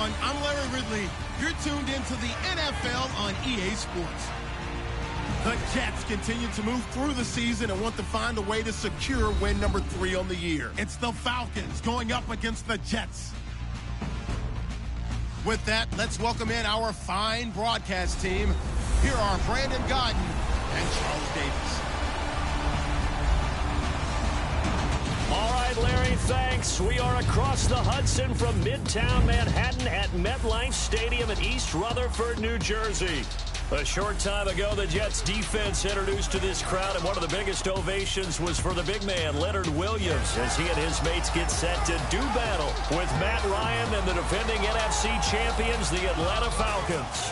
everyone. I'm Larry Ridley. You're tuned into the NFL on EA Sports. The Jets continue to move through the season and want to find a way to secure win number 3 on the year. It's the Falcons going up against the Jets. With that, let's welcome in our fine broadcast team. Here are Brandon Godden and Charles Davis. All right, Larry, thanks. We are across the Hudson from Midtown Manhattan at MetLife Stadium in East Rutherford, New Jersey. A short time ago, the Jets defense introduced to this crowd, and one of the biggest ovations was for the big man, Leonard Williams, as he and his mates get set to do battle with Matt Ryan and the defending NFC champions, the Atlanta Falcons.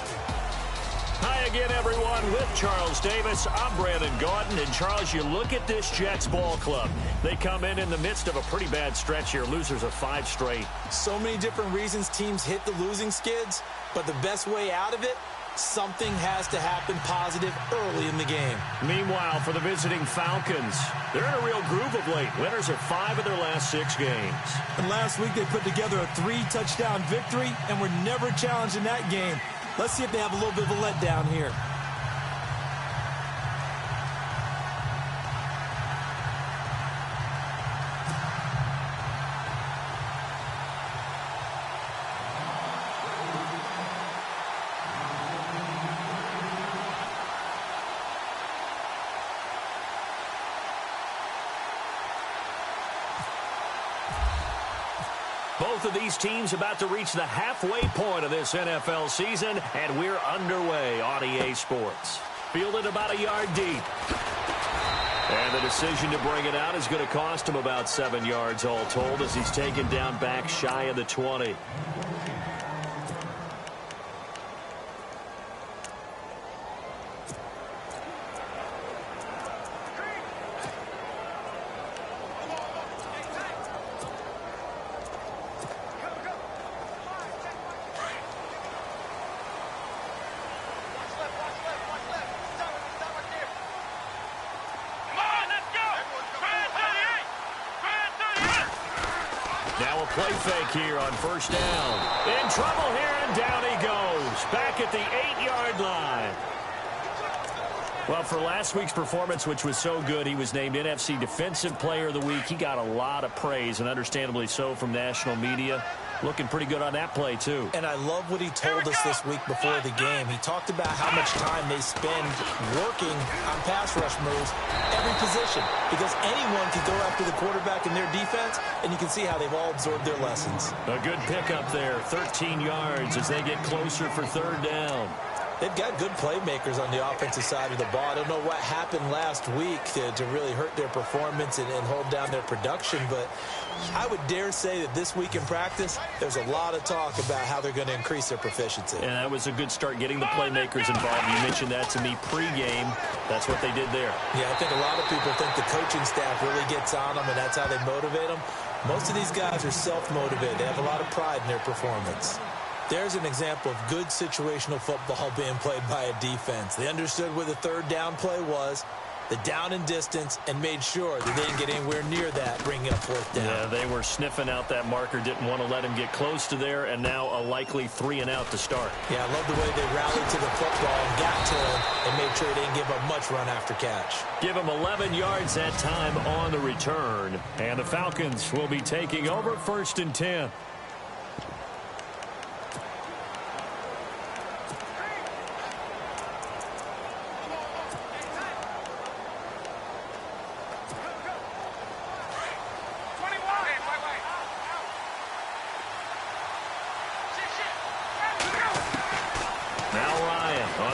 Hi again, everyone, with Charles Davis. I'm Brandon Gaudin. And, Charles, you look at this Jets ball club. They come in the midst of a pretty bad stretch here, losers of 5 straight. So many different reasons teams hit the losing skids, but the best way out of it, something has to happen positive early in the game. Meanwhile, for the visiting Falcons, they're in a real groove of late. Winners of 5 of their last 6 games. And last week they put together a 3-touchdown victory and were never challenged in that game. Let's see if they have a little bit of a letdown here. Both of these teams about to reach the halfway point of this NFL season, and we're underway on EA Sports. Fielded about a yard deep. And the decision to bring it out is going to cost him about 7 yards all told as he's taken down back shy of the 20. Now a play fake here on first down. In trouble here, and down he goes. Back at the 8-yard line. Well, for last week's performance, which was so good, he was named NFC Defensive Player of the Week. He got a lot of praise, and understandably so, from national media. Looking pretty good on that play, too. And I love what he told us this week before the game. He talked about how much time they spend working on pass rush moves, every position, because anyone can go after the quarterback in their defense, and you can see how they've all absorbed their lessons. A good pickup there, 13 yards as they get closer for third down. They've got good playmakers on the offensive side of the ball. I don't know what happened last week to really hurt their performance and hold down their production, but I would dare say that this week in practice, there's a lot of talk about how they're going to increase their proficiency. And that was a good start, getting the playmakers involved. You mentioned that to me pregame. That's what they did there. Yeah, I think a lot of people think the coaching staff really gets on them, and that's how they motivate them. Most of these guys are self-motivated. They have a lot of pride in their performance. There's an example of good situational football being played by a defense. They understood where the third down play was, the down and distance, and made sure that they didn't get anywhere near that, bringing up fourth down. Yeah, they were sniffing out that marker, didn't want to let him get close to there, and now a likely 3-and-out to start. Yeah, I love the way they rallied to the football and got to him and made sure they didn't give up much run after catch. Give him 11 yards that time on the return, and the Falcons will be taking over 1st and 10.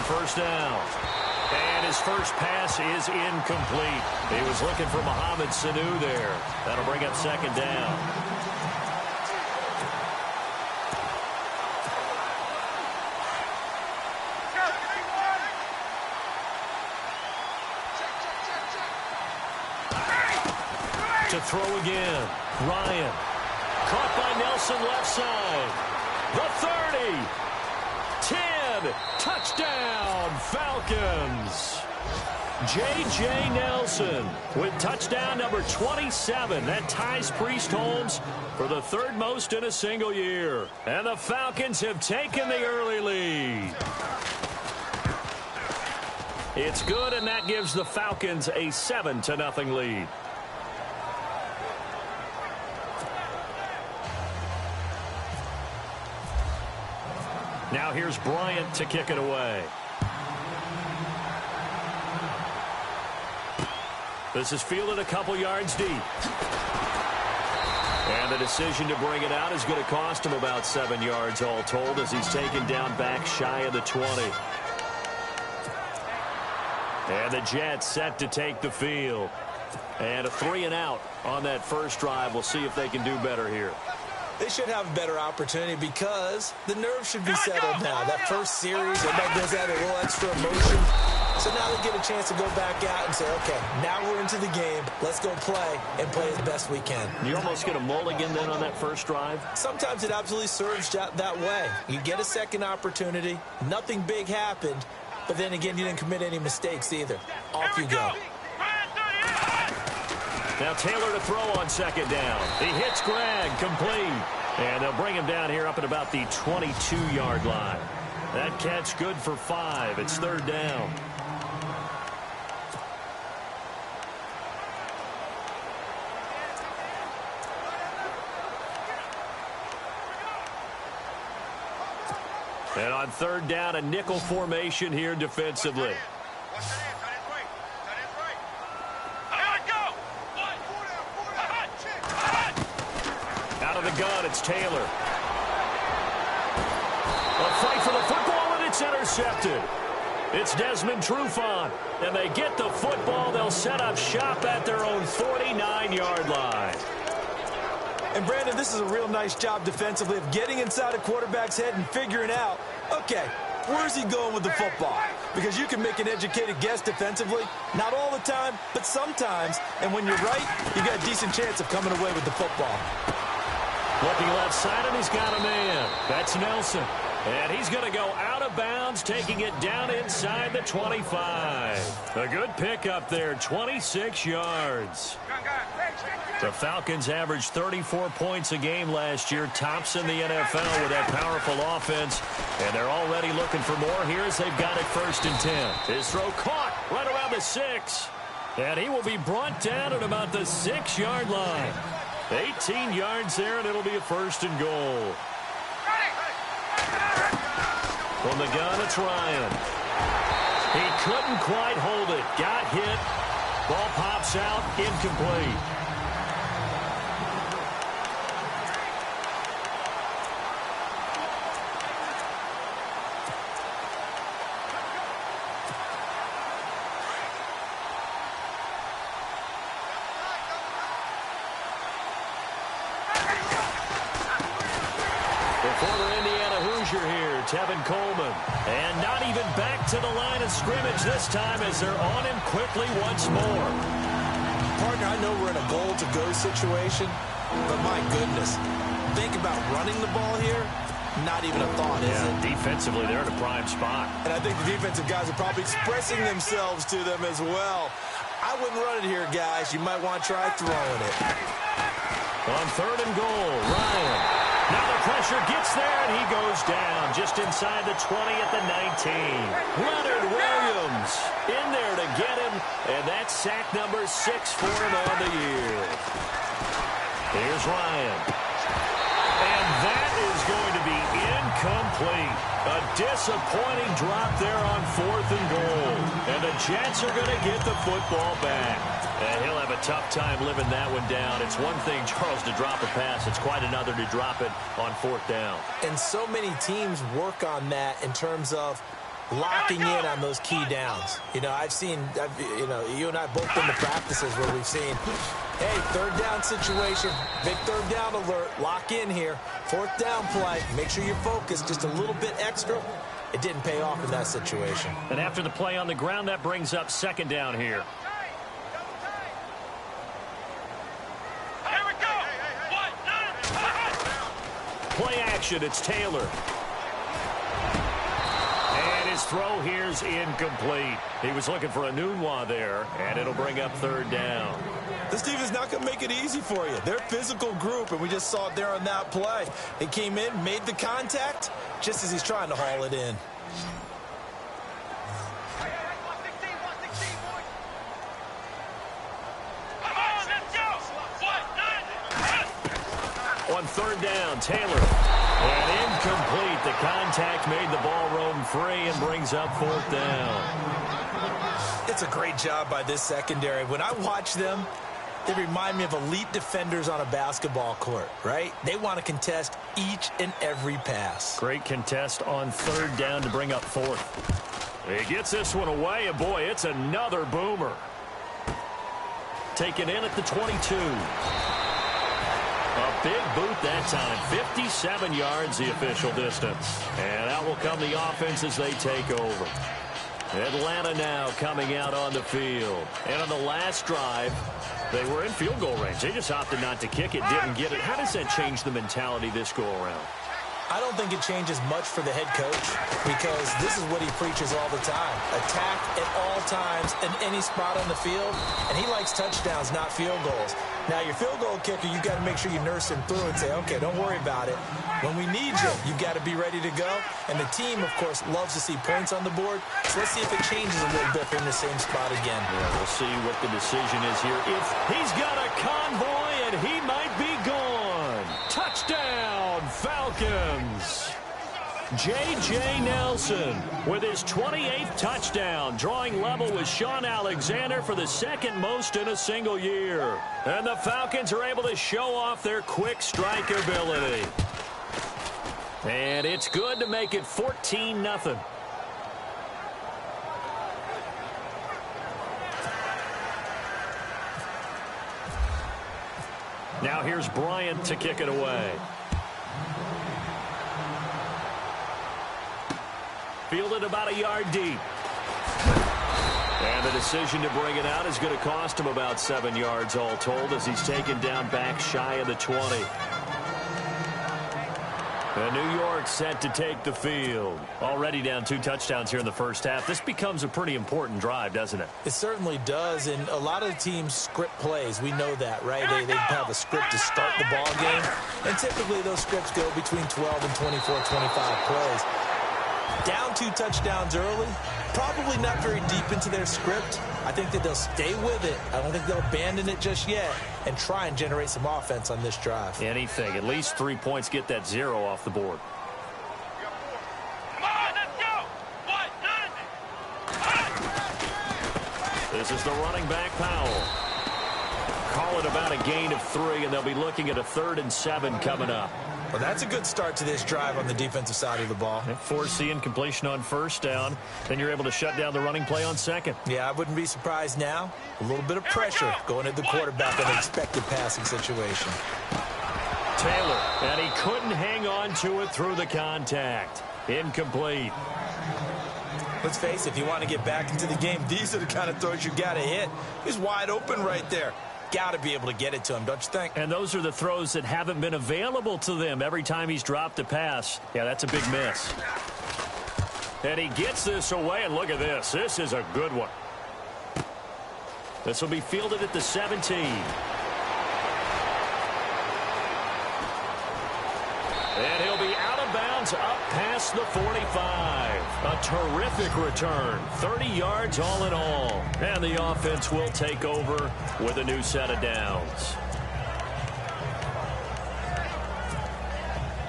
First down. And his first pass is incomplete. He was looking for Mohamed Sanu there. That'll bring up 2nd down. To throw again. Ryan. Caught by Nelson left side. The 30. 10. Touchdown, Falcons. J.J. Nelson with touchdown number 27. That ties Priest Holmes for the third most in a single year. And the Falcons have taken the early lead. It's good, and that gives the Falcons a 7-0 lead. Now here's Bryant to kick it away. This is fielded a couple yards deep. And the decision to bring it out is going to cost him about 7 yards all told as he's taken down back shy of the 20. And the Jets set to take the field. And a 3-and-out on that first drive. We'll see if they can do better here. They should have a better opportunity because the nerves should be settled now. That first series, everybody does have a little extra emotion. So now they get a chance to go back out and say, okay, now we're into the game. Let's go play and play as best we can. You almost get a mulligan then on that first drive? Sometimes it absolutely serves that way. You get a second opportunity. Nothing big happened. But then again, you didn't commit any mistakes either. Off you go. Now Taylor to throw on second down. He hits Gregg, complete. And they'll bring him down here up at about the 22-yard line. That catch good for 5. It's third down. And on third down, a nickel formation here defensively. Out of the gun, it's Taylor. A fight for the football, and it's intercepted. It's Desmond Trufant, and they get the football. They'll set up shop at their own 49-yard line. And, Brandon, this is a real nice job defensively of getting inside a quarterback's head and figuring out, okay, where's he going with the football? Because you can make an educated guess defensively. Not all the time, but sometimes. And when you're right, you got a decent chance of coming away with the football. Looking left side, and he's got a man. That's Nelson. And he's going to go out of bounds, taking it down inside the 25. A good pickup there, 26 yards. The Falcons averaged 34 points a game last year, tops in the NFL with that powerful offense. And they're already looking for more here as they've got it 1st and 10. His throw caught right around the 6. And he will be brought down at about the 6-yard line. 18 yards there, and it'll be a 1st and goal. From the gun, it's Ryan. He couldn't quite hold it. Got hit. Ball pops out, incomplete. Tevin Coleman. And not even back to the line of scrimmage this time as they're on him quickly once more. Partner, I know we're in a goal-to-go situation, but my goodness, think about running the ball here. Not even a thought, is it? Defensively, they're in a prime spot. And I think the defensive guys are probably expressing themselves to them as well. I wouldn't run it here, guys. You might want to try throwing it. On 3rd and goal, Ryan. Now the pressure gets there, and he goes down just inside the 20 at the 19. Leonard Williams in there to get him, and that's sack number 6 for him on the year. Here's Ryan. And that is going to be incomplete. A disappointing drop there on 4th and goal. And the Jets are going to get the football back. And he'll have a tough time living that one down. It's one thing, Charles, to drop a pass. It's quite another to drop it on 4th down. And so many teams work on that in terms of locking in on those key downs. You know, you and I both been to practices where we've seen, hey, 3rd down situation, big 3rd down alert, lock in here. 4th down play, make sure you're focused just a little bit extra. It didn't pay off in that situation. And after the play on the ground, that brings up 2nd down here. Play action, it's Taylor. And his his throw here's incomplete. He was looking for a Nunwa there, and it'll bring up third down. This team is not going to make it easy for you. They're a physical group, and we just saw it there on that play. He came in, made the contact, just as he's trying to haul it in. On third down, Taylor. And incomplete. The contact made the ball roam free and brings up fourth down. It's a great job by this secondary. When I watch them, they remind me of elite defenders on a basketball court, right? They want to contest each and every pass. Great contest on third down to bring up fourth. He gets this one away, and boy, it's another boomer. Taken in at the 22. A big boot that time. 57 yards the official distance. And out will come the offense as they take over. Atlanta now coming out on the field. And on the last drive, they were in field goal range. They just opted not to kick it, didn't get it. How does that change the mentality this go around? I don't think it changes much for the head coach because this is what he preaches all the time. Attack at all times in any spot on the field, and he likes touchdowns, not field goals. Now, your field goal kicker, you got to make sure you nurse him through and say, okay, don't worry about it. When we need you, you got to be ready to go. And the team, of course, loves to see points on the board. So let's see if it changes a little bit from the same spot again. Yeah, we'll see what the decision is here. If he's got a convoy, and he might be gone. Touchdown, Falcons. J.J. Nelson with his 28th touchdown, drawing level with Sean Alexander for the second most in a single year. And the Falcons are able to show off their quick strike ability. And it's good to make it 14-0. Now here's Bryant to kick it away. Fielded about a yard deep. And the decision to bring it out is going to cost him about 7 yards all told as he's taken down back shy of the 20. And New York set to take the field. Already down 2 touchdowns here in the first half. This becomes a pretty important drive, doesn't it? It certainly does, and a lot of teams script plays. We know that, right? They have a script to start the ball game, and typically those scripts go between 12 and 24, 25 plays. Down 2 touchdowns early, probably not very deep into their script. I think that they'll stay with it. I don't think they'll abandon it just yet and try and generate some offense on this drive. Anything. At least 3 points, get that 0 off the board. Come on, let's go! 1, 9. This is the running back, Powell. Call it about a gain of 3, and they'll be looking at a 3rd and 7 coming up. Well, that's a good start to this drive on the defensive side of the ball. Force the incompletion on first down. Then you're able to shut down the running play on second. Yeah, I wouldn't be surprised now. A little bit of pressure going at the quarterback in an expected passing situation. Taylor, and he couldn't hang on to it through the contact. Incomplete. Let's face it, if you want to get back into the game, these are the kind of throws you got to hit. He's wide open right there. Got to be able to get it to him, don't you think? And those are the throws that haven't been available to them every time he's dropped a pass. Yeah, that's a big miss. And he gets this away, and look at this. This is a good one. This will be fielded at the 17. And he'll be out of bounds up past the 45. A terrific return. 30 yards all in all. And the offense will take over with a new set of downs.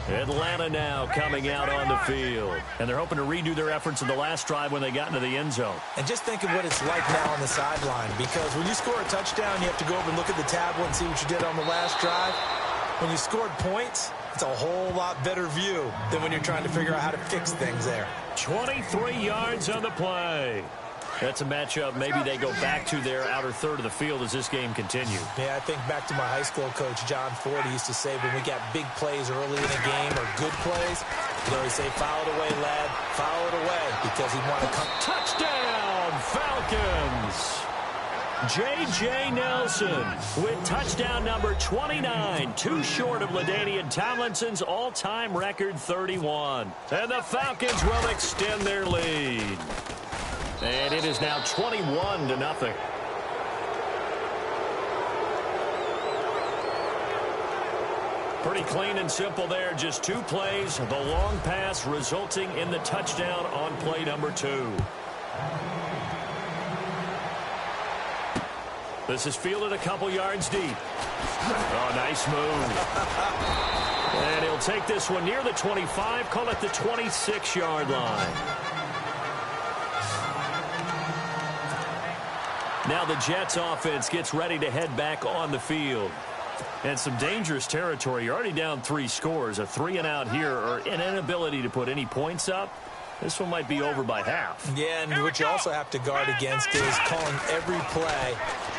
Atlanta now coming out on the field. And they're hoping to redo their efforts in the last drive when they got into the end zone. And just think of what it's like now on the sideline. Because when you score a touchdown, you have to go over and look at the tablet and see what you did on the last drive. When you scored points, it's a whole lot better view than when you're trying to figure out how to fix things there. 23 yards on the play. That's a matchup maybe they go back to their outer third of the field as this game continues. Yeah, I think back to my high school coach, John Ford. He used to say when we got big plays early in a game or good plays, he'd always say, foul it away, lad, foul it away, because he'd want to come. Touchdown, Falcons. J.J. Nelson with touchdown number 29, too short of LaDainian Tomlinson's all-time record 31. And the Falcons will extend their lead. And it is now 21-0. Pretty clean and simple there. Just 2 plays. The long pass resulting in the touchdown on play number 2. This is fielded a couple yards deep. Oh, nice move. And he'll take this one near the 25, call it the 26-yard line. Now the Jets offense gets ready to head back on the field. And some dangerous territory. You're already down 3 scores. A 3-and-out here, or an inability to put any points up. This one might be over by half. Yeah, and what you also have to guard against is calling every play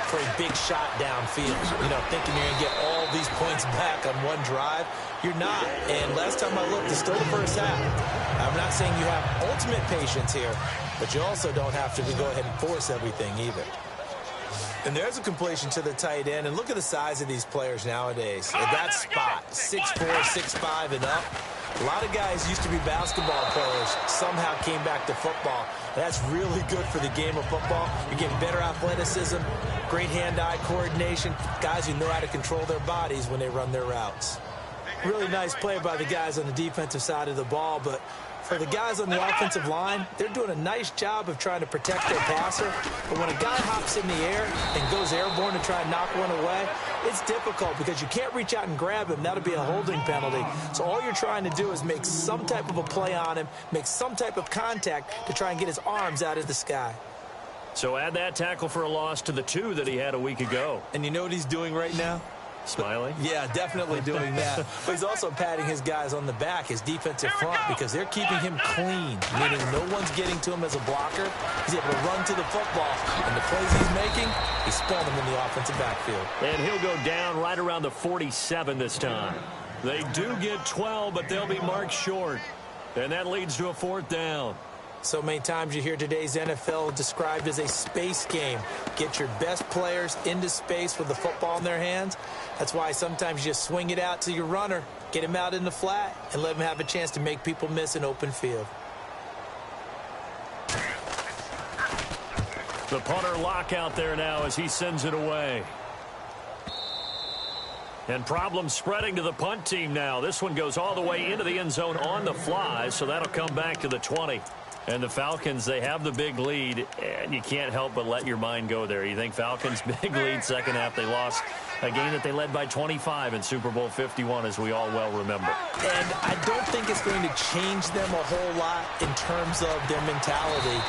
for a big shot downfield. You know, thinking you're going to get all these points back on one drive. You're not. And last time I looked, it's still the first half. I'm not saying you have ultimate patience here, but you also don't have to go ahead and force everything either. And there's a completion to the tight end. And look at the size of these players nowadays. At that spot, 6'4", 6'5", and up. A lot of guys used to be basketball players, somehow came back to football. That's really good for the game of football. You're getting better athleticism, great hand-eye coordination, guys who know how to control their bodies when they run their routes. Really nice play by the guys on the defensive side of the ball, but for the guys on the offensive line, they're doing a nice job of trying to protect their passer. But when a guy hops in the air and goes airborne to try and knock one away, it's difficult because you can't reach out and grab him. That'll be a holding penalty. So all you're trying to do is make some type of a play on him, make some type of contact to try and get his arms out of the sky. So add that tackle for a loss to the 2 that he had a week ago. And you know what he's doing right now? Smiling? Yeah, definitely doing that. But he's also patting his guys on the back, his defensive front, because they're keeping him clean, meaning no one's getting to him as a blocker. He's able to run to the football, and the plays he's making, he's spelling them in the offensive backfield. And he'll go down right around the 47 this time. They do get 12, but they'll be marked short. And that leads to a 4th down. So many times you hear today's NFL described as a space game. Get your best players into space with the football in their hands. That's why sometimes you just swing it out to your runner, get him out in the flat, and let him have a chance to make people miss an open field. The punter lock out there now as he sends it away. And problems spreading to the punt team now. This one goes all the way into the end zone on the fly, so that'll come back to the 20. And the Falcons, they have the big lead, and you can't help but let your mind go there. You think Falcons, big lead, second half, they lost a game that they led by 25 in Super Bowl 51, as we all well remember. And I don't think it's going to change them a whole lot in terms of their mentality,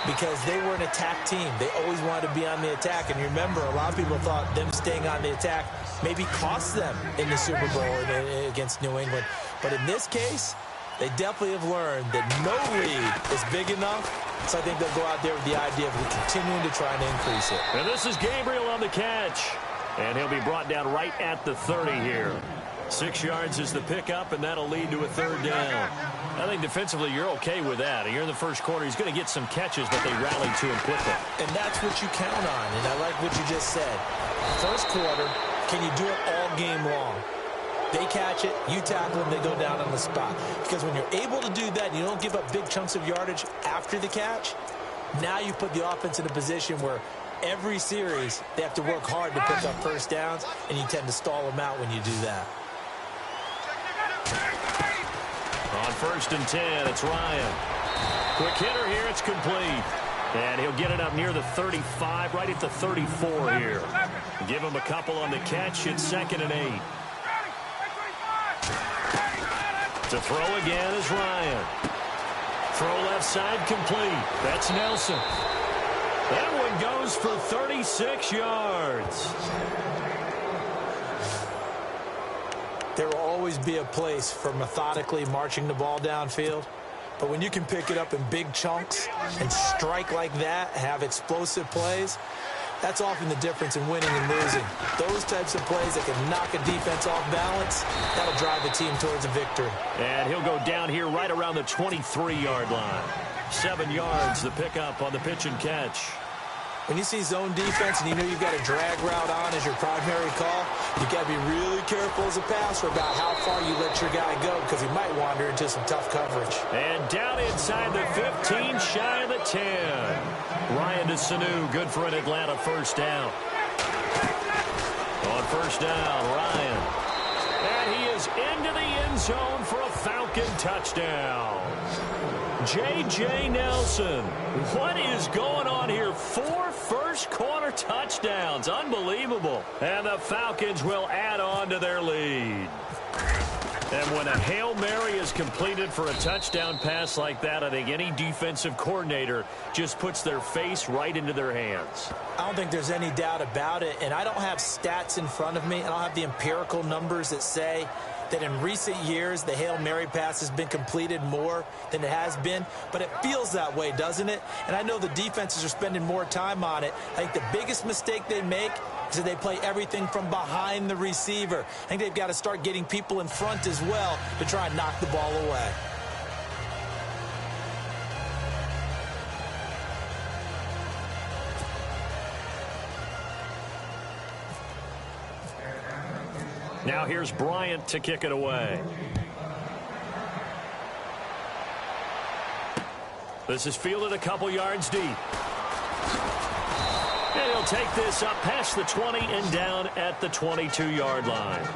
because they were an attack team. They always wanted to be on the attack. And remember, a lot of people thought them staying on the attack maybe cost them in the Super Bowl against New England. But in this case, they definitely have learned that no lead is big enough, so I think they'll go out there with the idea of continuing to try and increase it. And this is Gabriel on the catch, and he'll be brought down right at the 30 here. 6 yards is the pickup, and that'll lead to a 3rd down. I think defensively you're okay with that. You're in the first quarter. He's going to get some catches, but they rally to him quickly. And that's what you count on, and I like what you just said. First quarter, can you do it all game long? They catch it, you tackle them, they go down on the spot. Because when you're able to do that and you don't give up big chunks of yardage after the catch, now you put the offense in a position where every series they have to work hard to pick up first downs, and you tend to stall them out when you do that. On 1st and 10, it's Ryan. Quick hitter here, it's complete. And he'll get it up near the 35, right at the 34 here. Give him a couple on the catch. It's 2nd and 8. To throw again is Ryan. Throw left side complete. That's Nelson. That one goes for 36 yards. There will always be a place for methodically marching the ball downfield. But when you can pick it up in big chunks and strike like that, have explosive plays, that's often the difference in winning and losing. Those types of plays that can knock a defense off balance, that'll drive the team towards a victory. And he'll go down here right around the 23-yard line. 7 yards, the pickup on the pitch and catch. When you see zone defense and you know you've got a drag route on as your primary call, you've got to be really careful as a passer about how far you let your guy go because he might wander into some tough coverage. And down inside the 15, shy of the 10. Ryan to Sanu, good for an Atlanta first down. On first down, Ryan. And he is into the end zone for a Falcon touchdown. J.J. Nelson, what is going on here? 4 first-quarter touchdowns. Unbelievable. And the Falcons will add on to their lead. And when a Hail Mary is completed for a touchdown pass like that, I think any defensive coordinator just puts their face right into their hands. I don't think there's any doubt about it, and I don't have stats in front of me. I don't have the empirical numbers that say that in recent years the Hail Mary pass has been completed more than it has been, but it feels that way, doesn't it? And I know the defenses are spending more time on it. I think the biggest mistake they make is that they play everything from behind the receiver. I think they've got to start getting people in front as well to try and knock the ball away. Now here's Bryant to kick it away. This is fielded a couple yards deep. And he'll take this up past the 20 and down at the 22-yard line.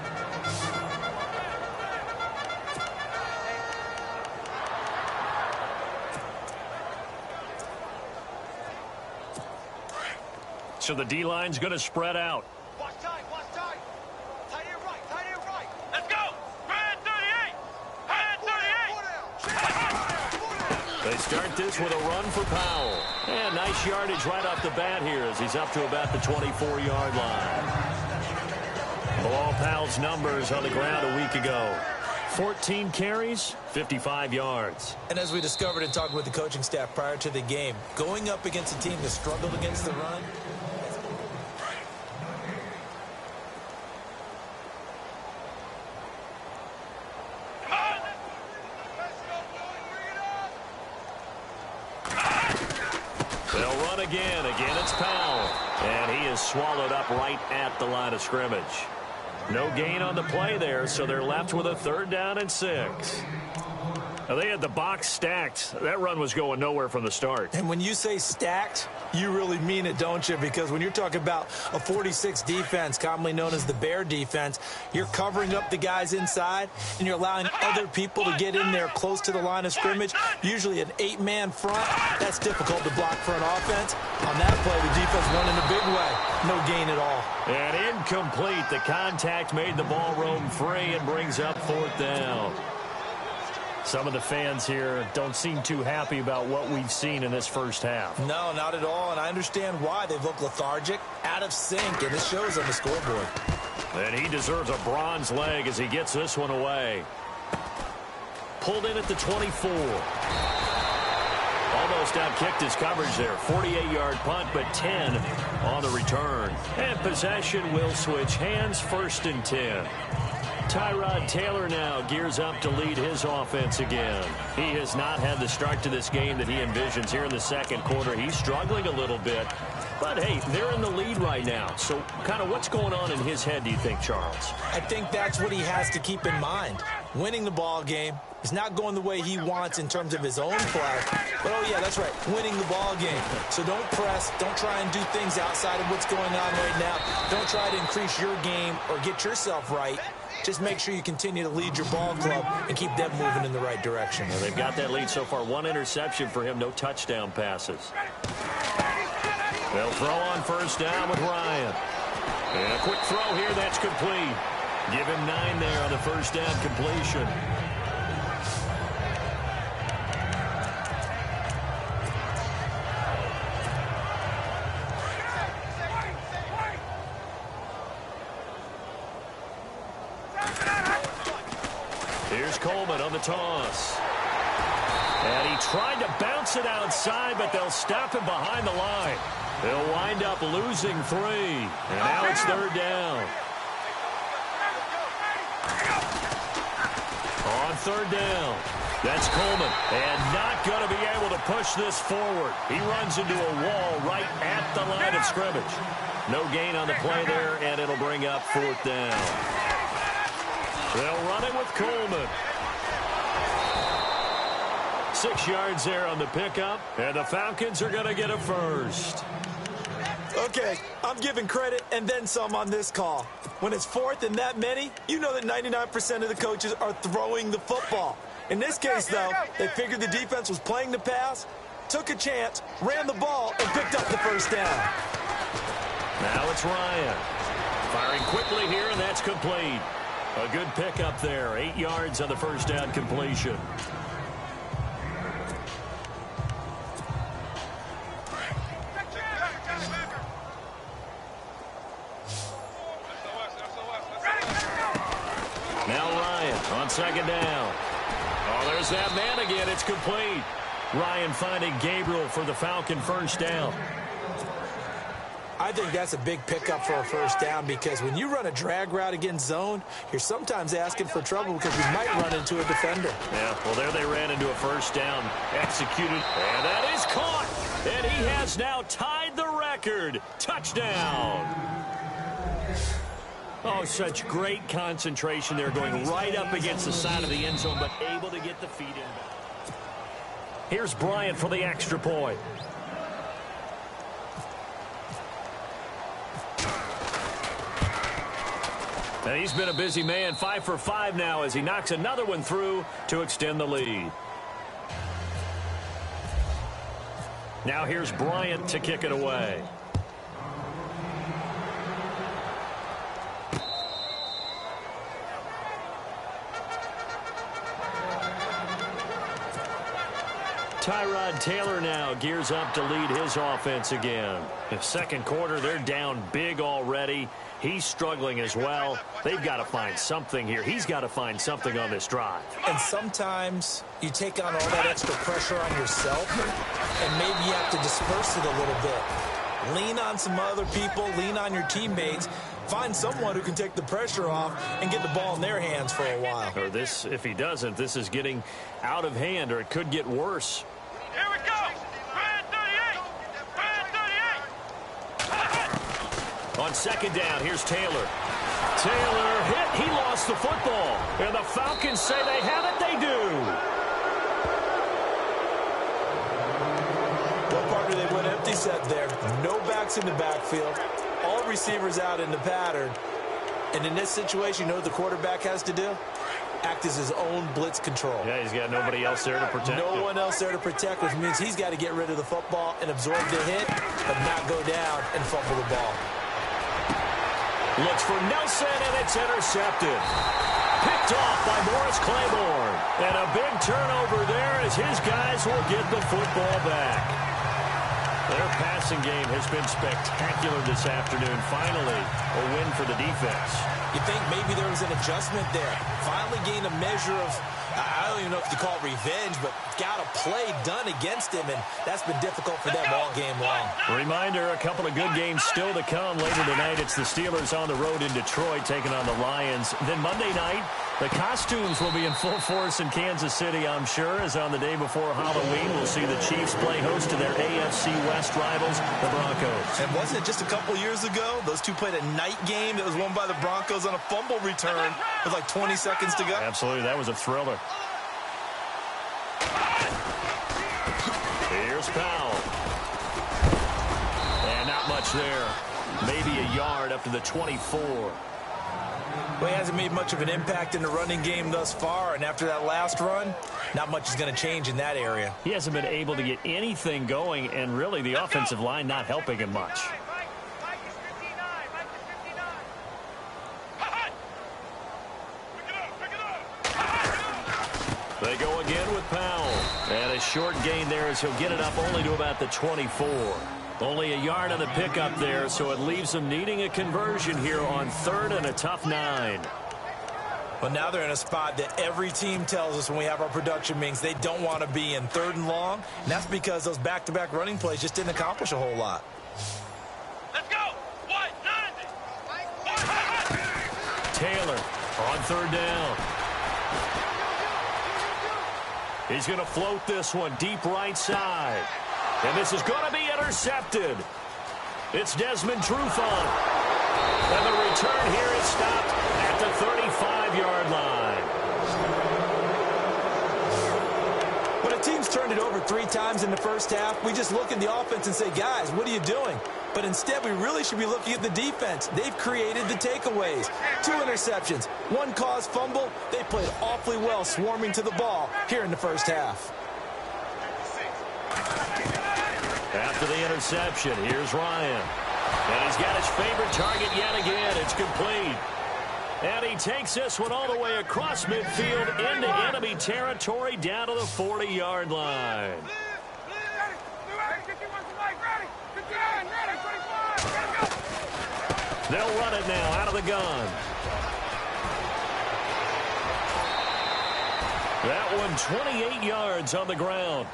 So the D-line's going to spread out. Watch tight, watch tight. Tight end right, tight end right. Let's go. Red 38. Red 38. They start this with a run for Powell. And nice yardage right off the bat here as he's up to about the 24-yard line. Below Powell's numbers on the ground a week ago. 14 carries, 55 yards. And as we discovered in talking with the coaching staff prior to the game, going up against a team that struggled against the run, they'll run again. Again, it's Powell. And he is swallowed up right at the line of scrimmage. No gain on the play there, so they're left with a 3rd down and 6. Now, they had the box stacked. That run was going nowhere from the start. and when you say stacked, you really mean it, don't you? Because when you're talking about a 46 defense, commonly known as the Bear defense, you're covering up the guys inside, and you're allowing other people to get in there close to the line of scrimmage, usually an 8-man front. That's difficult to block for an offense. On that play, the defense won in a big way. No gain at all. And incomplete. The contact made the ball roam free and brings up 4th down. Some of the fans here don't seem too happy about what we've seen in this first half. No, not at all, and I understand why. They look lethargic, out of sync, and it shows on the scoreboard. And he deserves a bronze leg as he gets this one away. Pulled in at the 24. Almost outkicked his coverage there. 48-yard punt, but 10 on the return. And possession will switch hands, 1st and 10. Tyrod Taylor now gears up to lead his offense again. He has not had the start to this game that he envisions here in the 2nd quarter. He's struggling a little bit. But, hey, they're in the lead right now. So kind of what's going on in his head, do you think, Charles? I think that's what he has to keep in mind. Winning the ball game is not going the way he wants in terms of his own play. But, oh, yeah, that's right, winning the ball game. So don't press. Don't try and do things outside of what's going on right now. Don't try to increase your game or get yourself right. Just make sure you continue to lead your ball club and keep them moving in the right direction. Well, they've got that lead so far. 1 interception for him, no touchdown passes. They'll throw on 1st down with Ryan. And a quick throw here, that's complete. Give him 9 there on the 1st down completion. Here's Coleman on the toss. And he tried to bounce it outside, but they'll stop him behind the line. They'll wind up losing 3. And now it's 3rd down. On 3rd down, That's Coleman, and not going to be able to push this forward. He runs into a wall right at the line of scrimmage. No gain on the play there, and it'll bring up 4th down. They'll run it with Coleman. 6 yards there on the pickup, and the Falcons are going to get a first. Okay, I'm giving credit and then some on this call. When it's 4th and that many, you know that 99% of the coaches are throwing the football. In this case, though, they figured the defense was playing the pass, took a chance, ran the ball, and picked up the first down. Now it's Ryan. Firing quickly here, and that's complete. A good pickup there. 8 yards on the first down completion. Now Ryan on 2nd down. Oh, there's that man again. It's complete. Ryan finding Gabriel for the Falcon first down. I think that's a big pickup for a first down because when you run a drag route against zone, you're sometimes asking for trouble because you might run into a defender. Yeah, well, there they ran into a first down. Executed, and that is caught. And he has now tied the record. Touchdown. Oh, such great concentration there, going right up against the side of the end zone, but able to get the feet in. Here's Bryant for the extra point. And he's been a busy man, 5 for 5 now as he knocks another one through to extend the lead. Now here's Bryant to kick it away. Tyrod Taylor now gears up to lead his offense again. In the second quarter, they're down big already. He's struggling as well. They've got to find something here. He's got to find something on this drive. And sometimes you take on all that extra pressure on yourself, and maybe you have to disperse it a little bit. Lean on some other people. Lean on your teammates. Find someone who can take the pressure off and get the ball in their hands for a while. Or this, if he doesn't, this is getting out of hand, or it could get worse. Here we go. Brand 38. Brand 38. On second down, here's Taylor. Taylor hit. He lost the football. And the Falcons say they have it. They do. What part do they went empty set there? No backs in the backfield. All receivers out in the pattern. And in this situation, you know what the quarterback has to do? Act as his own blitz control. Yeah, he's got nobody else there to protect him. No one else there to protect, which means he's got to get rid of the football and absorb the hit, but not go down and fumble the ball. Looks for Nelson, and it's intercepted. Picked off by Morris Claiborne. And a big turnover there as his guys will get the football back. Their passing game has been spectacular this afternoon. Finally, a win for the defense. You think maybe there was an adjustment there. Finally gained a measure of, I don't even know if you call it revenge, but got a play done against him, and that's been difficult for them all game long. Reminder, a couple of good games still to come later tonight. It's the Steelers on the road in Detroit taking on the Lions. Then Monday night, the costumes will be in full force in Kansas City, I'm sure, as on the day before Halloween, we'll see the Chiefs play host to their AFC West rivals, the Broncos. And wasn't it just a couple years ago, those two played a night game that was won by the Broncos on a fumble return with like 20 seconds to go? Absolutely, that was a thriller. Here's Powell. And not much there. Maybe a yard up to the 24. Well, he hasn't made much of an impact in the running game thus far, and after that last run, not much is going to change in that area. He hasn't been able to get anything going, and really the offensive line not helping him much. Mike is 59. Mike is 59. Pick it up. They go again with Powell. And a short gain there as he'll get it up only to about the 24. Only a yard on the pickup there, so it leaves them needing a conversion here on third and a tough 9. Well, now they're in a spot that every team tells us when we have our production meetings they don't want to be in, 3rd and long. And that's because those back-to-back running plays just didn't accomplish a whole lot. Let's go. 190. Taylor on 3rd down. He's going to float this one deep right side. And this is going to be intercepted. It's Desmond Trufant. And the return here is stopped at the 35-yard line. When a team's turned it over 3 times in the first half, we just look at the offense and say, guys, what are you doing? But instead, we really should be looking at the defense. They've created the takeaways. 2 interceptions, 1 caused fumble. They played awfully well swarming to the ball here in the first half. After the interception, here's Ryan. And he's got his favorite target yet again. It's complete. And he takes this one all the way across midfield into enemy territory down to the 40-yard line. They'll run it now out of the gun. That one 28 yards on the ground.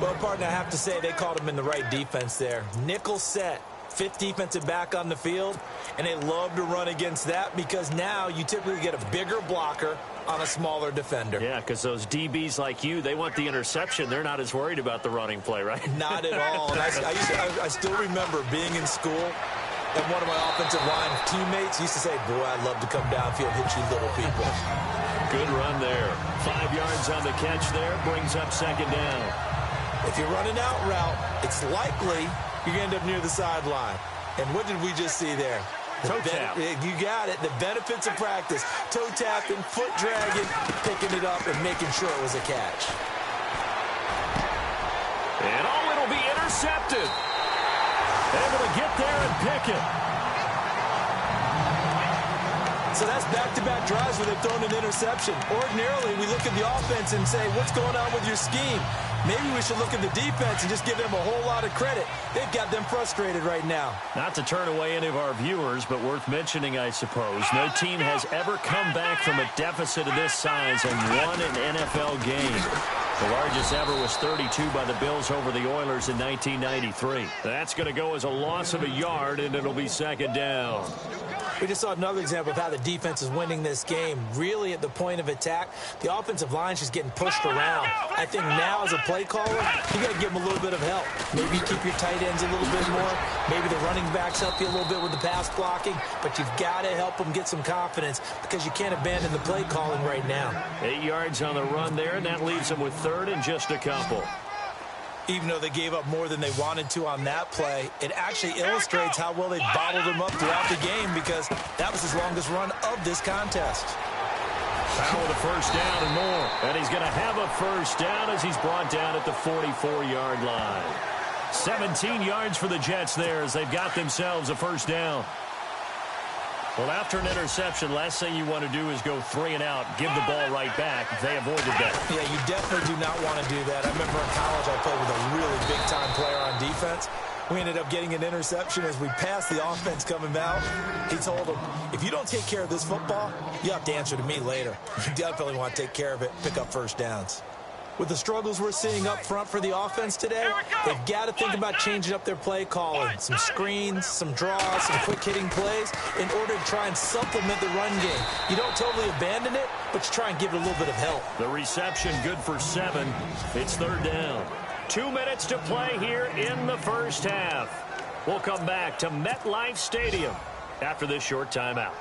Well, partner, I have to say they called him in the right defense there. Nickel set, 5th defensive back on the field, and they love to run against that because now you typically get a bigger blocker on a smaller defender. Yeah, because those DBs like you, they want the interception. They're not as worried about the running play, right? Not at all. And I still remember being in school, and one of my offensive line teammates used to say, boy, I'd love to come downfield, hit you little people. Good run there. 5 yards on the catch there, brings up 2nd down. If you're running out route, it's likely you're going to end up near the sideline. And what did we just see there? Toe tap. You got it. The benefits of practice. Toe tapping, foot dragging, picking it up, and making sure it was a catch. And it'll be intercepted. Able to get there and pick it. So that's back-to-back drives where they've thrown an interception. Ordinarily, we look at the offense and say, what's going on with your scheme? Maybe we should look at the defense and just give them a whole lot of credit. They've got them frustrated right now. Not to turn away any of our viewers, but worth mentioning, I suppose. No team has ever come back from a deficit of this size and won an NFL game. The largest ever was 32 by the Bills over the Oilers in 1993. That's going to go as a loss of a yard, and it'll be 2nd down. We just saw another example of how the defense is winning this game. Really, at the point of attack, the offensive line's just getting pushed around. I think now, as a play caller, you got to give them a little bit of help. Maybe keep your tight ends a little bit more. Maybe the running backs help you a little bit with the pass blocking. But you've got to help them get some confidence because you can't abandon the play calling right now. 8 yards on the run there, and that leaves them with 3rd and just a couple. Even though they gave up more than they wanted to on that play, it actually illustrates how well they bottled them up throughout the game because that was his longest run of this contest. Foul with a 1st down and more. And he's going to have a 1st down as he's brought down at the 44-yard line. 17 yards for the Jets there as they've got themselves a 1st down. Well, after an interception, last thing you want to do is go 3 and out, give the ball right back. They avoided that. Yeah, you definitely do not want to do that. I remember in college I played with a really big-time player on defense. We ended up getting an interception as we passed the offense coming out. He told him, if you don't take care of this football, you have to answer to me later. You definitely want to take care of it, pick up 1st downs. With the struggles we're seeing up front for the offense today, they've got to think about changing up their play calling. Some screens, some draws, some quick-hitting plays in order to try and supplement the run game. You don't totally abandon it, but you try and give it a little bit of help. The reception good for 7. It's 3rd down. 2 minutes to play here in the first half. We'll come back to MetLife Stadium after this short timeout.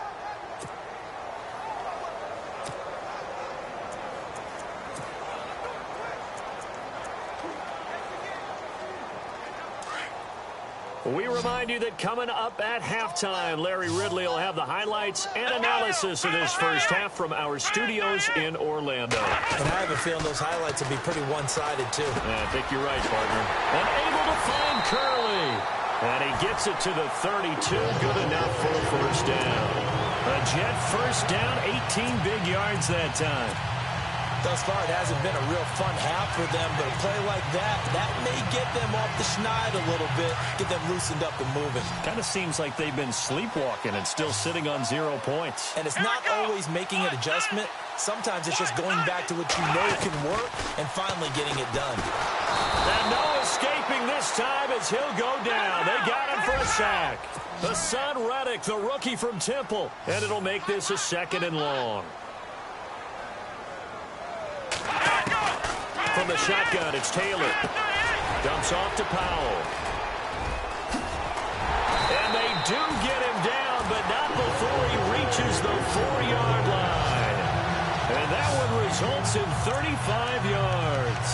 We remind you that coming up at halftime, Larry Ridley will have the highlights and analysis of this first half from our studios in Orlando. And I have a feeling those highlights will be pretty one-sided, too. Yeah, I think you're right, partner. And able to find Curley. And he gets it to the 32. Good enough for a 1st down. A Jet 1st down, 18 big yards that time. Thus far, it hasn't been a real fun half for them, but a play like that may get them off the schneid a little bit, get them loosened up and moving. Kind of seems like they've been sleepwalking and still sitting on 0 points. And it's not always making an adjustment. Sometimes it's just going back to what you know can work and finally getting it done. And no escaping this time as he'll go down. They got him for a sack. The son Reddick, the rookie from Temple, and it'll make this a 2nd and long. From the shotgun, it's Taylor. Dumps off to Powell. And they do get him down, but not before he reaches the 4-yard line. And that one results in 35 yards.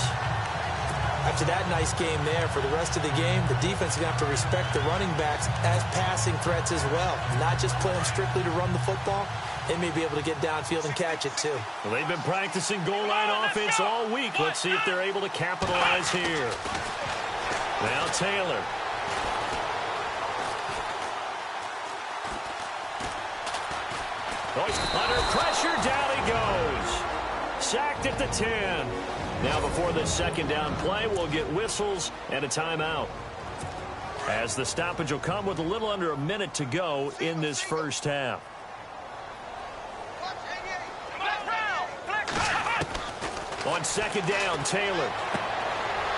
After that nice game there, for the rest of the game, the defense is going to have to respect the running backs as passing threats as well. Not just play them strictly to run the football. They may be able to get downfield and catch it, too. Well, they've been practicing goal line offense all week. Let's see if they're able to capitalize here. Now Taylor. Under pressure, down he goes. Sacked at the 10. Now before the second down play, we'll get whistles and a timeout. As the stoppage will come with a little under a minute to go in this first half. On second down, Taylor.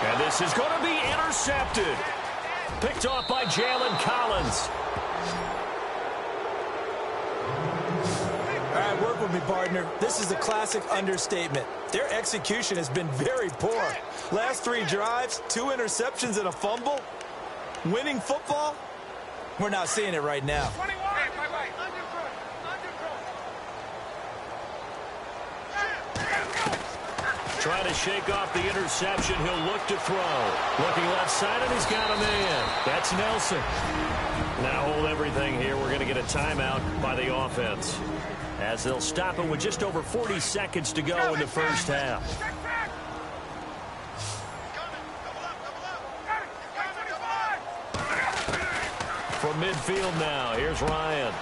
And this is going to be intercepted. Picked off by Jalen Collins. All right, work with me, partner. This is a classic understatement. Their execution has been very poor. Last 3 drives, 2 interceptions and a fumble. Winning football? We're not seeing it right now. Trying to shake off the interception. He'll look to throw. Looking left side, and he's got a man. That's Nelson. Now hold everything here. We're going to get a timeout by the offense, as they'll stop him with just over 40 seconds to go in the first half. From midfield now, here's Ryan.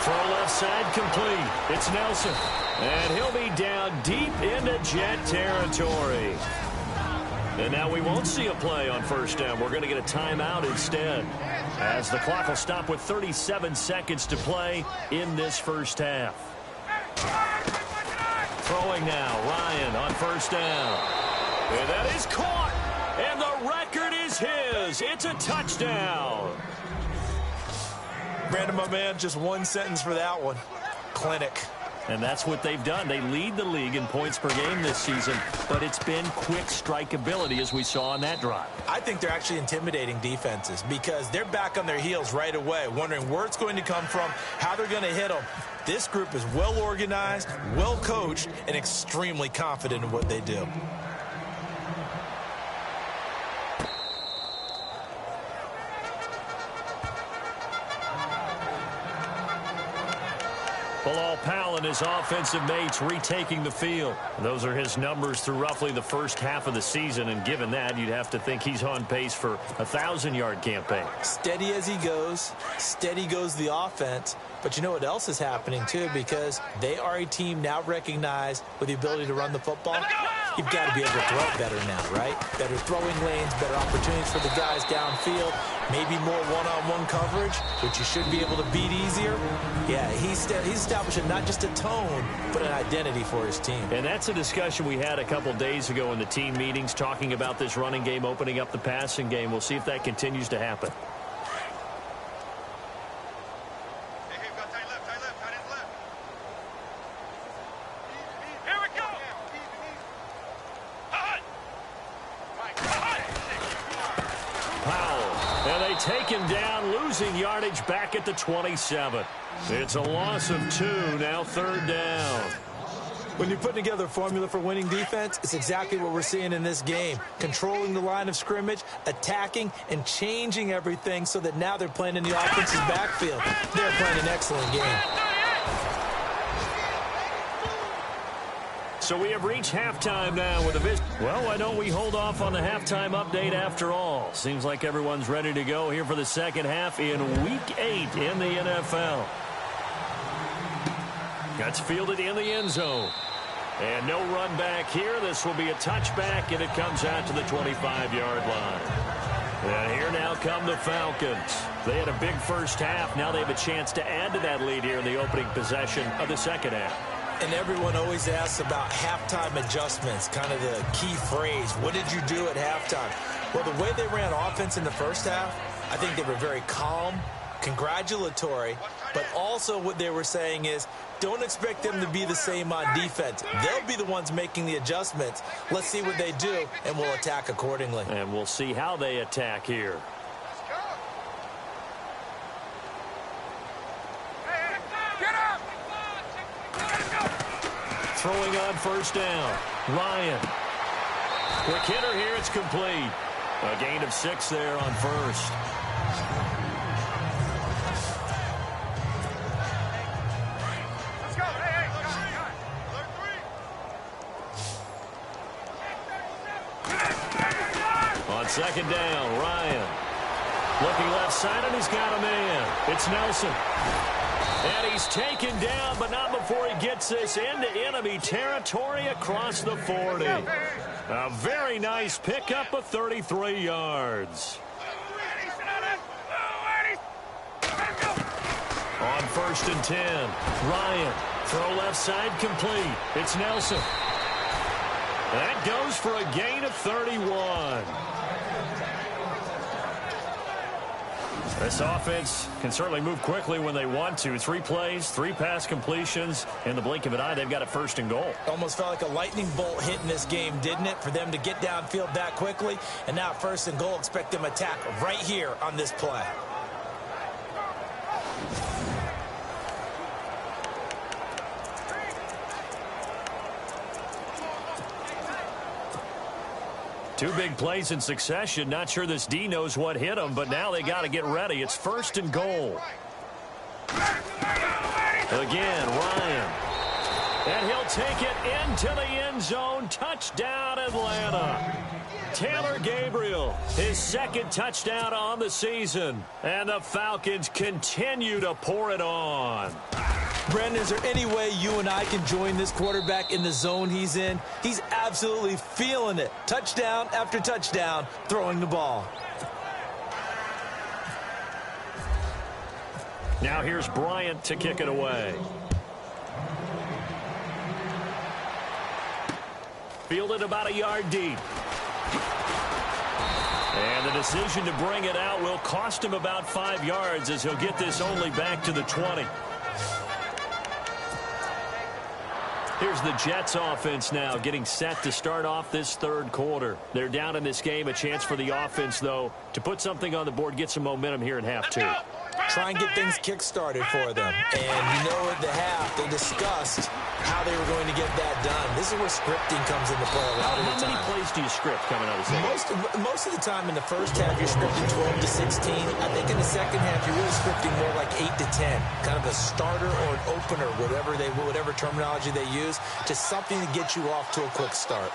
Throw left side complete. It's Nelson. And he'll be down deep into Jet territory. And now we won't see a play on first down. We're going to get a timeout instead, as the clock will stop with 37 seconds to play in this first half. Throwing now, Ryan on first down. And that is caught. And the record is his. It's a touchdown. Brandon, my man, just one sentence for that one. Clinic. And that's what they've done. They lead the league in points per game this season, but it's been quick strike ability, as we saw on that drive. I think they're actually intimidating defenses because they're back on their heels right away, wondering where it's going to come from, how they're going to hit them. This group is well organized, well coached, and extremely confident in what they do. Bilal Powell and his offensive mates retaking the field. Those are his numbers through roughly the first half of the season, and given that, you'd have to think he's on pace for a 1,000-yard campaign. Steady as he goes, steady goes the offense. But you know what else is happening, too, because they are a team now recognized with the ability to run the football. You've got to be able to throw it better now, right? Better throwing lanes, better opportunities for the guys downfield, maybe more one-on-one coverage, which you should be able to beat easier. Yeah, he's establishing not just a tone, but an identity for his team. And that's a discussion we had a couple days ago in the team meetings, talking about this running game, opening up the passing game. We'll see if that continues to happen. Take him down, losing yardage back at the 27. It's a loss of 2, now third down. When you're putting together a formula for winning defense, it's exactly what we're seeing in this game. Controlling the line of scrimmage, attacking, and changing everything so that now they're playing in the offense's backfield. They're playing an excellent game. So we have reached halftime now with a visit. Well, why don't we hold off on the halftime update after all? Seems like everyone's ready to go here for the second half in Week 8 in the NFL. That's fielded in the end zone. And no run back here. This will be a touchback, and it comes out to the 25-yard line. And here now come the Falcons. They had a big first half. Now they have a chance to add to that lead here in the opening possession of the second half. And everyone always asks about halftime adjustments, kind of the key phrase. What did you do at halftime? Well, the way they ran offense in the first half, I think they were very calm, congratulatory, but also what they were saying is, don't expect them to be the same on defense. They'll be the ones making the adjustments. Let's see what they do, and we'll attack accordingly. And we'll see how they attack here. Throwing on first down. Ryan. Quick hitter here. It's complete. A gain of 6 there on first. On second down, Ryan. Looking left side, and he's got a man. It's Nelson. And he's taken down, but not before he gets this into enemy territory across the 40. A very nice pickup of 33 yards. On first and 10, Ryan. Throw left side complete. It's Nelson. That goes for a gain of 31. This offense can certainly move quickly when they want to. 3 plays, 3 pass completions. In the blink of an eye, they've got it first and goal. Almost felt like a lightning bolt hit in this game, didn't it? For them to get downfield that quickly. And now first and goal, expect them to attack right here on this play. Two big plays in succession. Not sure this D knows what hit him, but now they got to get ready. It's first and goal. Again, Ryan. And he'll take it into the end zone. Touchdown, Atlanta. Taylor Gabriel, his second touchdown on the season. And the Falcons continue to pour it on. Brandon, is there any way you and I can join this quarterback in the zone he's in? He's absolutely feeling it. Touchdown after touchdown, throwing the ball. Now here's Bryant to kick it away. Fielded about a yard deep. And the decision to bring it out will cost him about 5 yards as he'll get this only back to the 20. Here's the Jets offense now getting set to start off this third quarter. They're down in this game. A chance for the offense, though, to put something on the board, get some momentum here in half 2. Try and get things kick-started for them. And you know at the half, they discussed how they were going to get that done. This is where scripting comes into play a lot of the time. How many plays do you script coming out of this game? Most of the time in the first half, you're scripting 12 to 16. I think in the second half, you're really scripting more like 8 to 10. Kind of a starter or an opener, whatever terminology they use, just something to get you off to a quick start.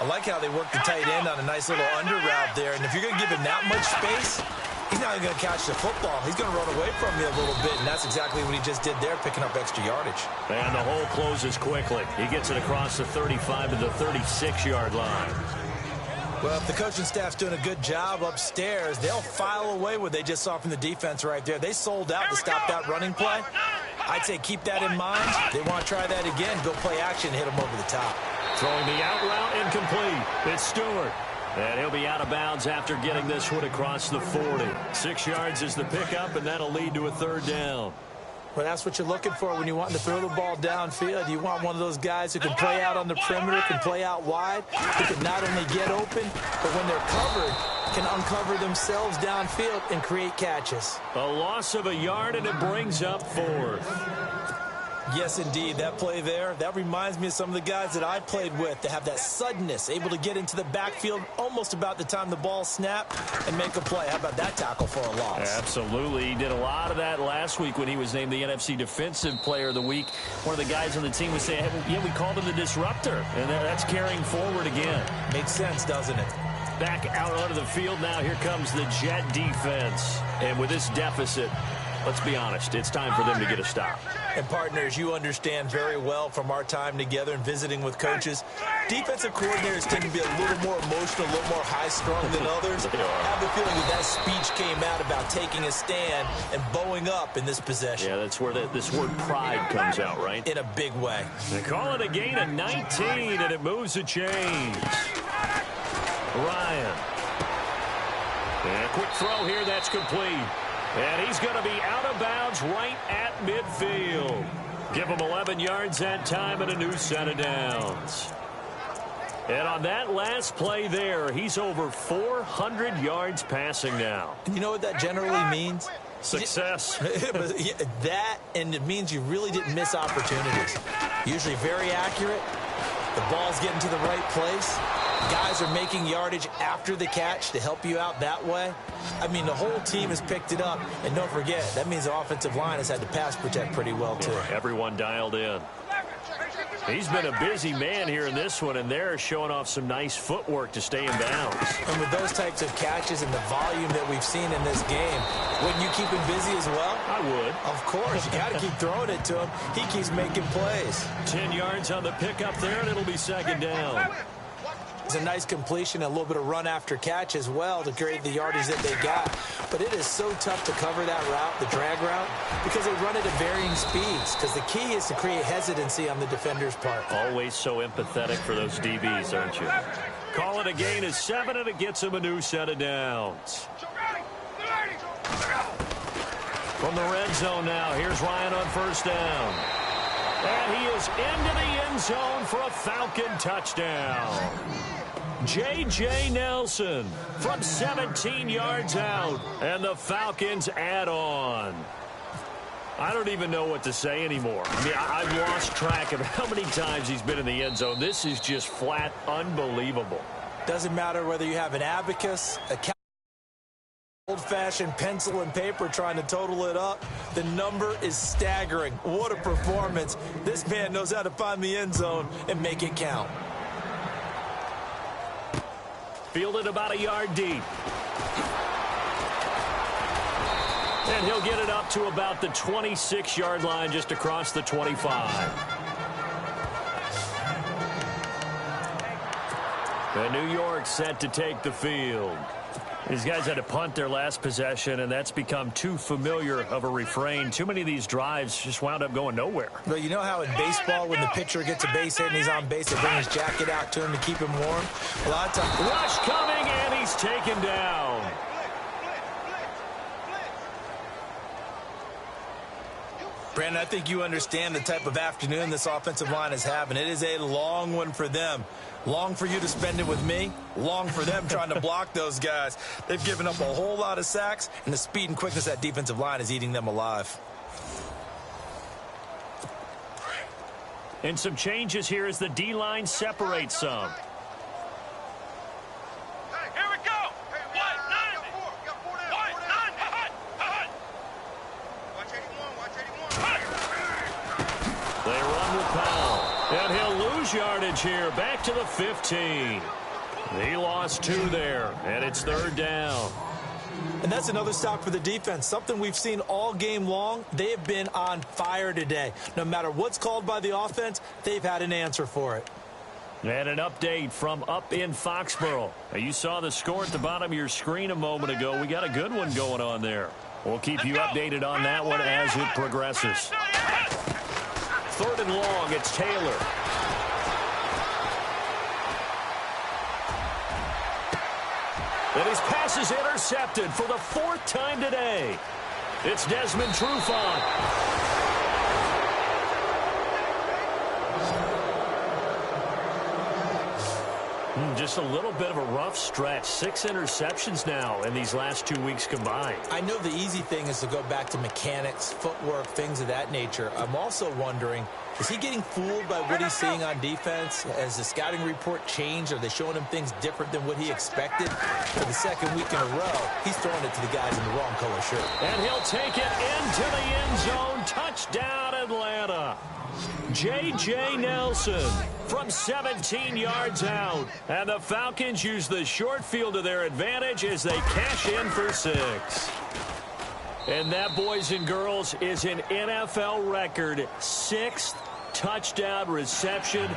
I like how they work the tight end on a nice little under route there. And if you're going to give him that much space, he's not even going to catch the football. He's going to run away from you a little bit, and that's exactly what he just did there, picking up extra yardage. And the hole closes quickly. He gets it across the 35 to the 36-yard line. Well, if the coaching staff's doing a good job upstairs, they'll file away what they just saw from the defense right there. They sold out to stop that running play. I'd say keep that in mind. They want to try that again, go play action, hit them over the top. Throwing the out route incomplete. It's Stewart. And he'll be out of bounds after getting this one across the 40. 6 yards is the pickup, and that'll lead to a third down. Well, that's what you're looking for when you want to throw the ball downfield. You want one of those guys who can play out on the perimeter, can play out wide, who can not only get open, but when they're covered, can uncover themselves downfield and create catches. A loss of a yard, and it brings up 4th. Yes, indeed. That play there, that reminds me of some of the guys that I played with that have that suddenness, able to get into the backfield almost about the time the ball snapped and make a play. How about that tackle for a loss? Absolutely. He did a lot of that last week when he was named the NFC Defensive Player of the Week. One of the guys on the team was saying, hey, yeah, we called him the disruptor, and that's carrying forward again. Makes sense, doesn't it? Back out onto the field now. Here comes the Jet defense. And with this deficit, let's be honest, it's time for them to get a stop. And partners, you understand very well from our time together and visiting with coaches, defensive coordinators tend to be a little more emotional, a little more high-strung than others. I have the feeling that speech came out about taking a stand and bowing up in this possession. Yeah, that's where this word pride comes out, right? In a big way. They call it a gain of 19, and it moves the chains. Ryan. And a quick throw here, that's complete. And he's going to be out of bounds right at midfield. Give him 11 yards that time and a new set of downs. And on that last play there, he's over 400 yards passing now. You know what that generally means? Success. That, and it means you really didn't miss opportunities. Usually very accurate. The ball's getting to the right place. Guys are making yardage after the catch to help you out that way. I mean, the whole team has picked it up. And don't forget, that means the offensive line has had to pass protect pretty well, too. Everyone dialed in. He's been a busy man here in this one, and they're showing off some nice footwork to stay in bounds. And with those types of catches and the volume that we've seen in this game, wouldn't you keep him busy as well? I would. Of course. You got to keep throwing it to him. He keeps making plays. 10 yards on the pickup there, and it'll be second down. It's a nice completion, a little bit of run after catch as well to create the yardage that they got. But it is so tough to cover that route, the drag route, because they run it at varying speeds. Because the key is to create hesitancy on the defender's part. Always so empathetic for those DBs, aren't you? Call it a gain of 7, and it gets him a new set of downs. From the red zone now, here's Ryan on first down. And he is into the end zone for a Falcon touchdown. J.J. Nelson from 17 yards out, and the Falcons add on. I don't even know what to say anymore. I mean, I've lost track of how many times he's been in the end zone. This is just flat unbelievable. Doesn't matter whether you have an abacus, a old-fashioned pencil and paper trying to total it up. The number is staggering. What a performance. This man knows how to find the end zone and make it count. Fielded about a yard deep. And he'll get it up to about the 26-yard line, just across the 25. And New York set to take the field. These guys had to punt their last possession, and that's become too familiar of a refrain. Too many of these drives just wound up going nowhere. Well, you know how in baseball, when the pitcher gets a base hit and he's on base, they bring his jacket out to him to keep him warm? A lot of times. Rush coming, and he's taken down. Brandon, I think you understand the type of afternoon this offensive line is having. It is a long one for them. Long for you to spend it with me. Long for them trying to block those guys. They've given up a whole lot of sacks, and the speed and quickness of that defensive line is eating them alive. And some changes here as the D-line separates some. Here we go. White, 9. White, 9. Watch 81. They run with Powell. And he'll lose yardage here. Back to the 15. He lost 2 there, and it's third down. And that's another stop for the defense. Something we've seen all game long. They have been on fire today. No matter what's called by the offense, they've had an answer for it. And an update from up in Foxborough. Now, you saw the score at the bottom of your screen a moment ago. We got a good one going on there. We'll keep you updated on that one as it progresses. Third and long, it's Taylor. And his pass is intercepted for the 4th time today. It's Desmond Trufant. Just a little bit of a rough stretch. 6 interceptions now in these last 2 weeks combined. I know the easy thing is to go back to mechanics, footwork, things of that nature. I'm also wondering, is he getting fooled by what he's seeing on defense? Has the scouting report changed? Are they showing him things different than what he expected? For the 2nd week in a row, he's throwing it to the guys in the wrong color shirt. And he'll take it into the end zone. Touchdown, Atlanta. J.J. Nelson from 17 yards out. And the Falcons use the short field to their advantage as they cash in for 6. And that, boys and girls, is an NFL record 6th touchdown reception.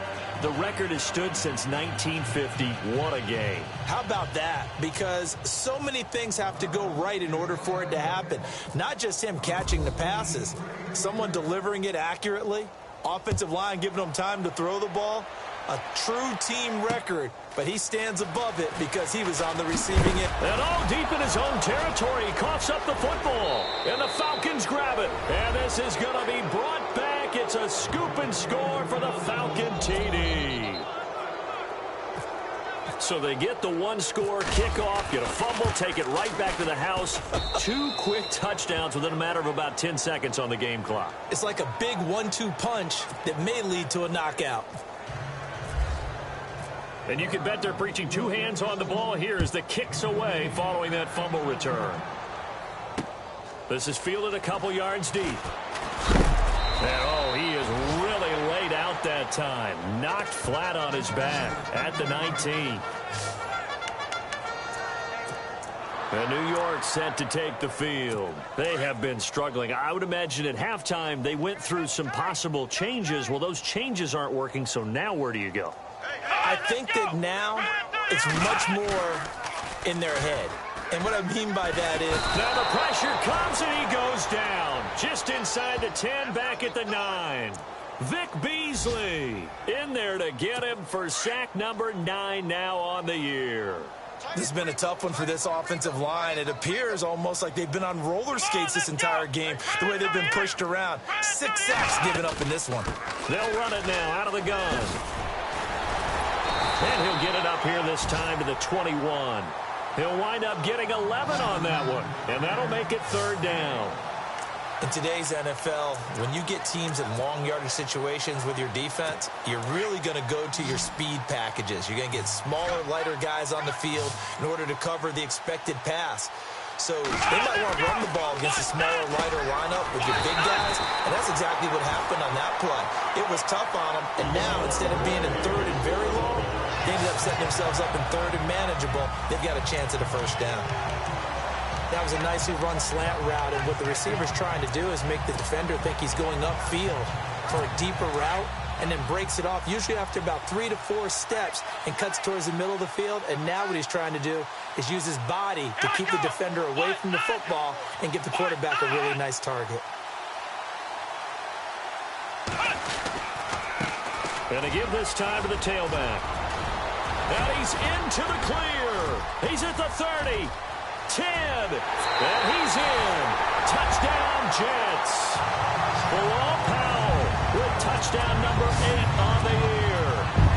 The record has stood since 1950. What a game. How about that? Because so many things have to go right in order for it to happen. Not just him catching the passes, someone delivering it accurately, offensive line giving them time to throw the ball. A true team record, but he stands above it because he was on the receiving end. And all deep in his own territory, he coughs up the football. And the Falcons grab it. And this is going to be brought back. It's a scoop and score for the Falcon TD. So they get the one-score kickoff, get a fumble, take it right back to the house. 2 quick touchdowns within a matter of about 10 seconds on the game clock. It's like a big 1-2 punch that may lead to a knockout. And you can bet they're preaching 2 hands on the ball here as the kick's away following that fumble return. This is fielded a couple yards deep. And, oh, he is really laid out that time. Knocked flat on his back at the 19. And New York set to take the field. They have been struggling. I would imagine at halftime they went through some possible changes. Well, those changes aren't working, so now where do you go? I think that now it's much more in their head. And what I mean by that is... Now the pressure comes and he goes down. Just inside the 10, back at the 9. Vic Beasley in there to get him for sack number 9 now on the year. This has been a tough one for this offensive line. It appears almost like they've been on roller skates this entire game, the way they've been pushed around. 6 sacks given up in this one. They'll run it now out of the gun. And he'll get it up here this time to the 21. He'll wind up getting 11 on that one, and that'll make it 3rd down. In today's NFL, when you get teams in long yardage situations with your defense, you're really going to go to your speed packages. You're going to get smaller, lighter guys on the field in order to cover the expected pass. So they might want to run the ball against a smaller, lighter lineup with your big guys, and that's exactly what happened on that play. It was tough on them, and now instead of being in 3rd and very long, they ended up setting themselves up in 3rd and manageable. They've got a chance at a 1st down. That was a nicely run slant route, and what the receiver's trying to do is make the defender think he's going upfield for a deeper route, and then breaks it off, usually after about 3 to 4 steps, and cuts towards the middle of the field. And now what he's trying to do is use his body to keep the defender away from the football and give the quarterback a really nice target. And to give this time to the tailback. And he's into the clear. He's at the 30. 10, and he's in. Touchdown, Jets. Bilal Powell with touchdown number 8 on the year.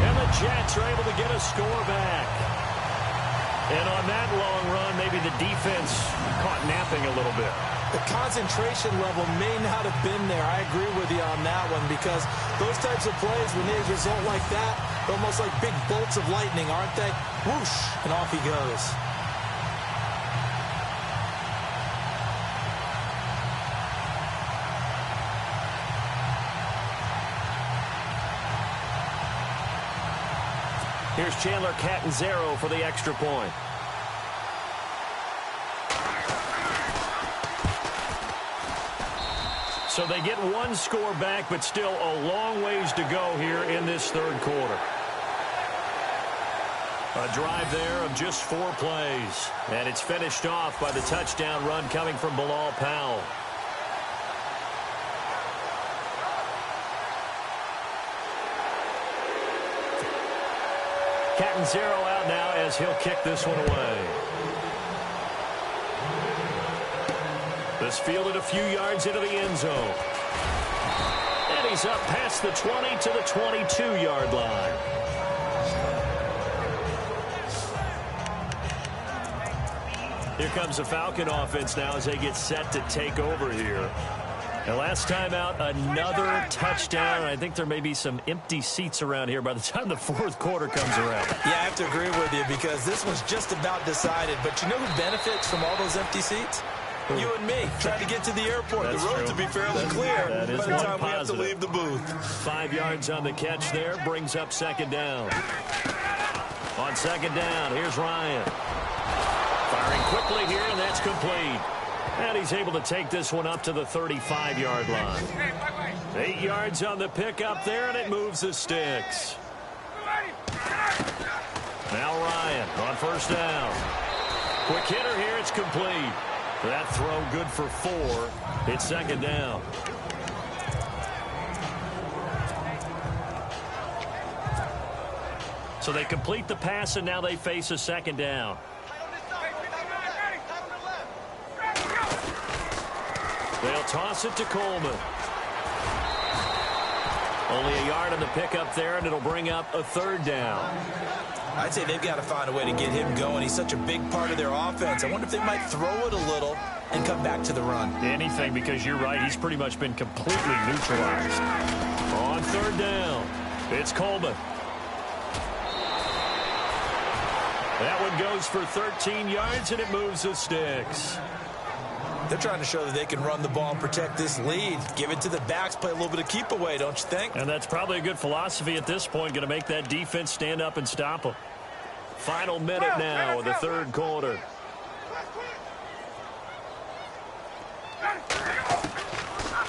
And the Jets are able to get a score back. And on that long run, maybe the defense caught napping a little bit. The concentration level may not have been there. I agree with you on that one, because those types of plays, when they result like that, they're almost like big bolts of lightning, aren't they? Whoosh, and off he goes. Here's Chandler Catanzaro for the extra point. So they get 1 score back, but still a long ways to go here in this 3rd quarter. A drive there of just 4 plays. And it's finished off by the touchdown run coming from Bilal Powell. Catanzaro out now as he'll kick this one away. This fielded a few yards into the end zone. And he's up past the 20 to the 22-yard line. Here comes the Falcon offense now as they get set to take over here. And last time out, another touchdown. I think there may be some empty seats around here by the time the 4th quarter comes around. Yeah, I have to agree with you, because this one's just about decided. But you know who benefits from all those empty seats? You and me, trying to get to the airport. That's the road true. to be fairly clear by the time we have to leave the booth. 5 yards on the catch there, brings up 2nd down. On 2nd down, here's Ryan. Firing quickly here, and that's complete. And he's able to take this one up to the 35-yard line. 8 yards on the pickup there, and it moves the sticks. Now Ryan on 1st down. Quick hitter here, it's complete. That throw good for 4. It's 2nd down. So they complete the pass, and now they face a second down. They'll toss it to Coleman. Only a yard on the pickup there, and it'll bring up a third down. I'd say they've got to find a way to get him going. He's such a big part of their offense. I wonder if they might throw it a little and come back to the run. Anything, because you're right. He's pretty much been completely neutralized. On third down, it's Coleman. That one goes for 13 yards, and it moves the sticks. They're trying to show that they can run the ball and protect this lead. Give it to the backs, play a little bit of keep away, don't you think? And that's probably a good philosophy at this point, going to make that defense stand up and stop them. Final minute now of the third quarter.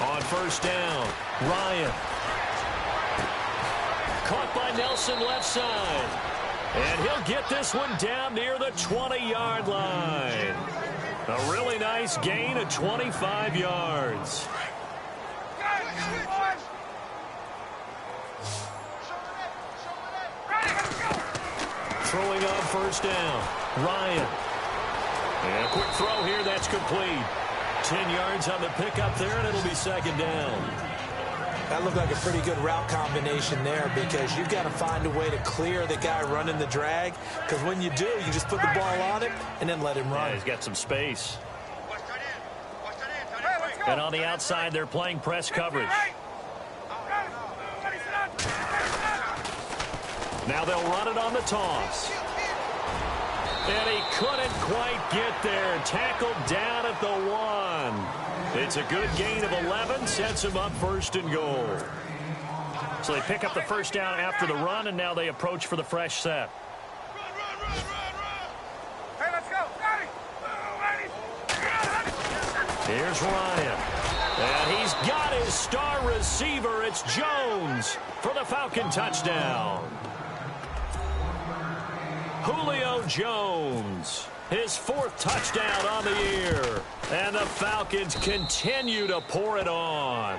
On first down, Ryan. Caught by Nelson left side. And he'll get this one down near the 20-yard line. A really nice gain of 25 yards. Throwing on first down, Ryan. And a quick throw here, that's complete. 10 yards on the pickup there, and it'll be second down. That looked like a pretty good route combination there, because you've got to find a way to clear the guy running the drag, because when you do, you just put the ball on him and then let him run. Yeah, he's got some space. And on the outside, they're playing press coverage. Now they'll run it on the toss. And he couldn't quite get there. Tackled down at the 1. It's a good gain of 11. Sets him up first and goal. So they pick up the first down after the run, and now they approach for the fresh set. Hey, let's go. Here's Ryan. And he's got his star receiver. It's Jones for the Falcon touchdown. Julio Jones, his 4th touchdown on the year. And the Falcons continue to pour it on.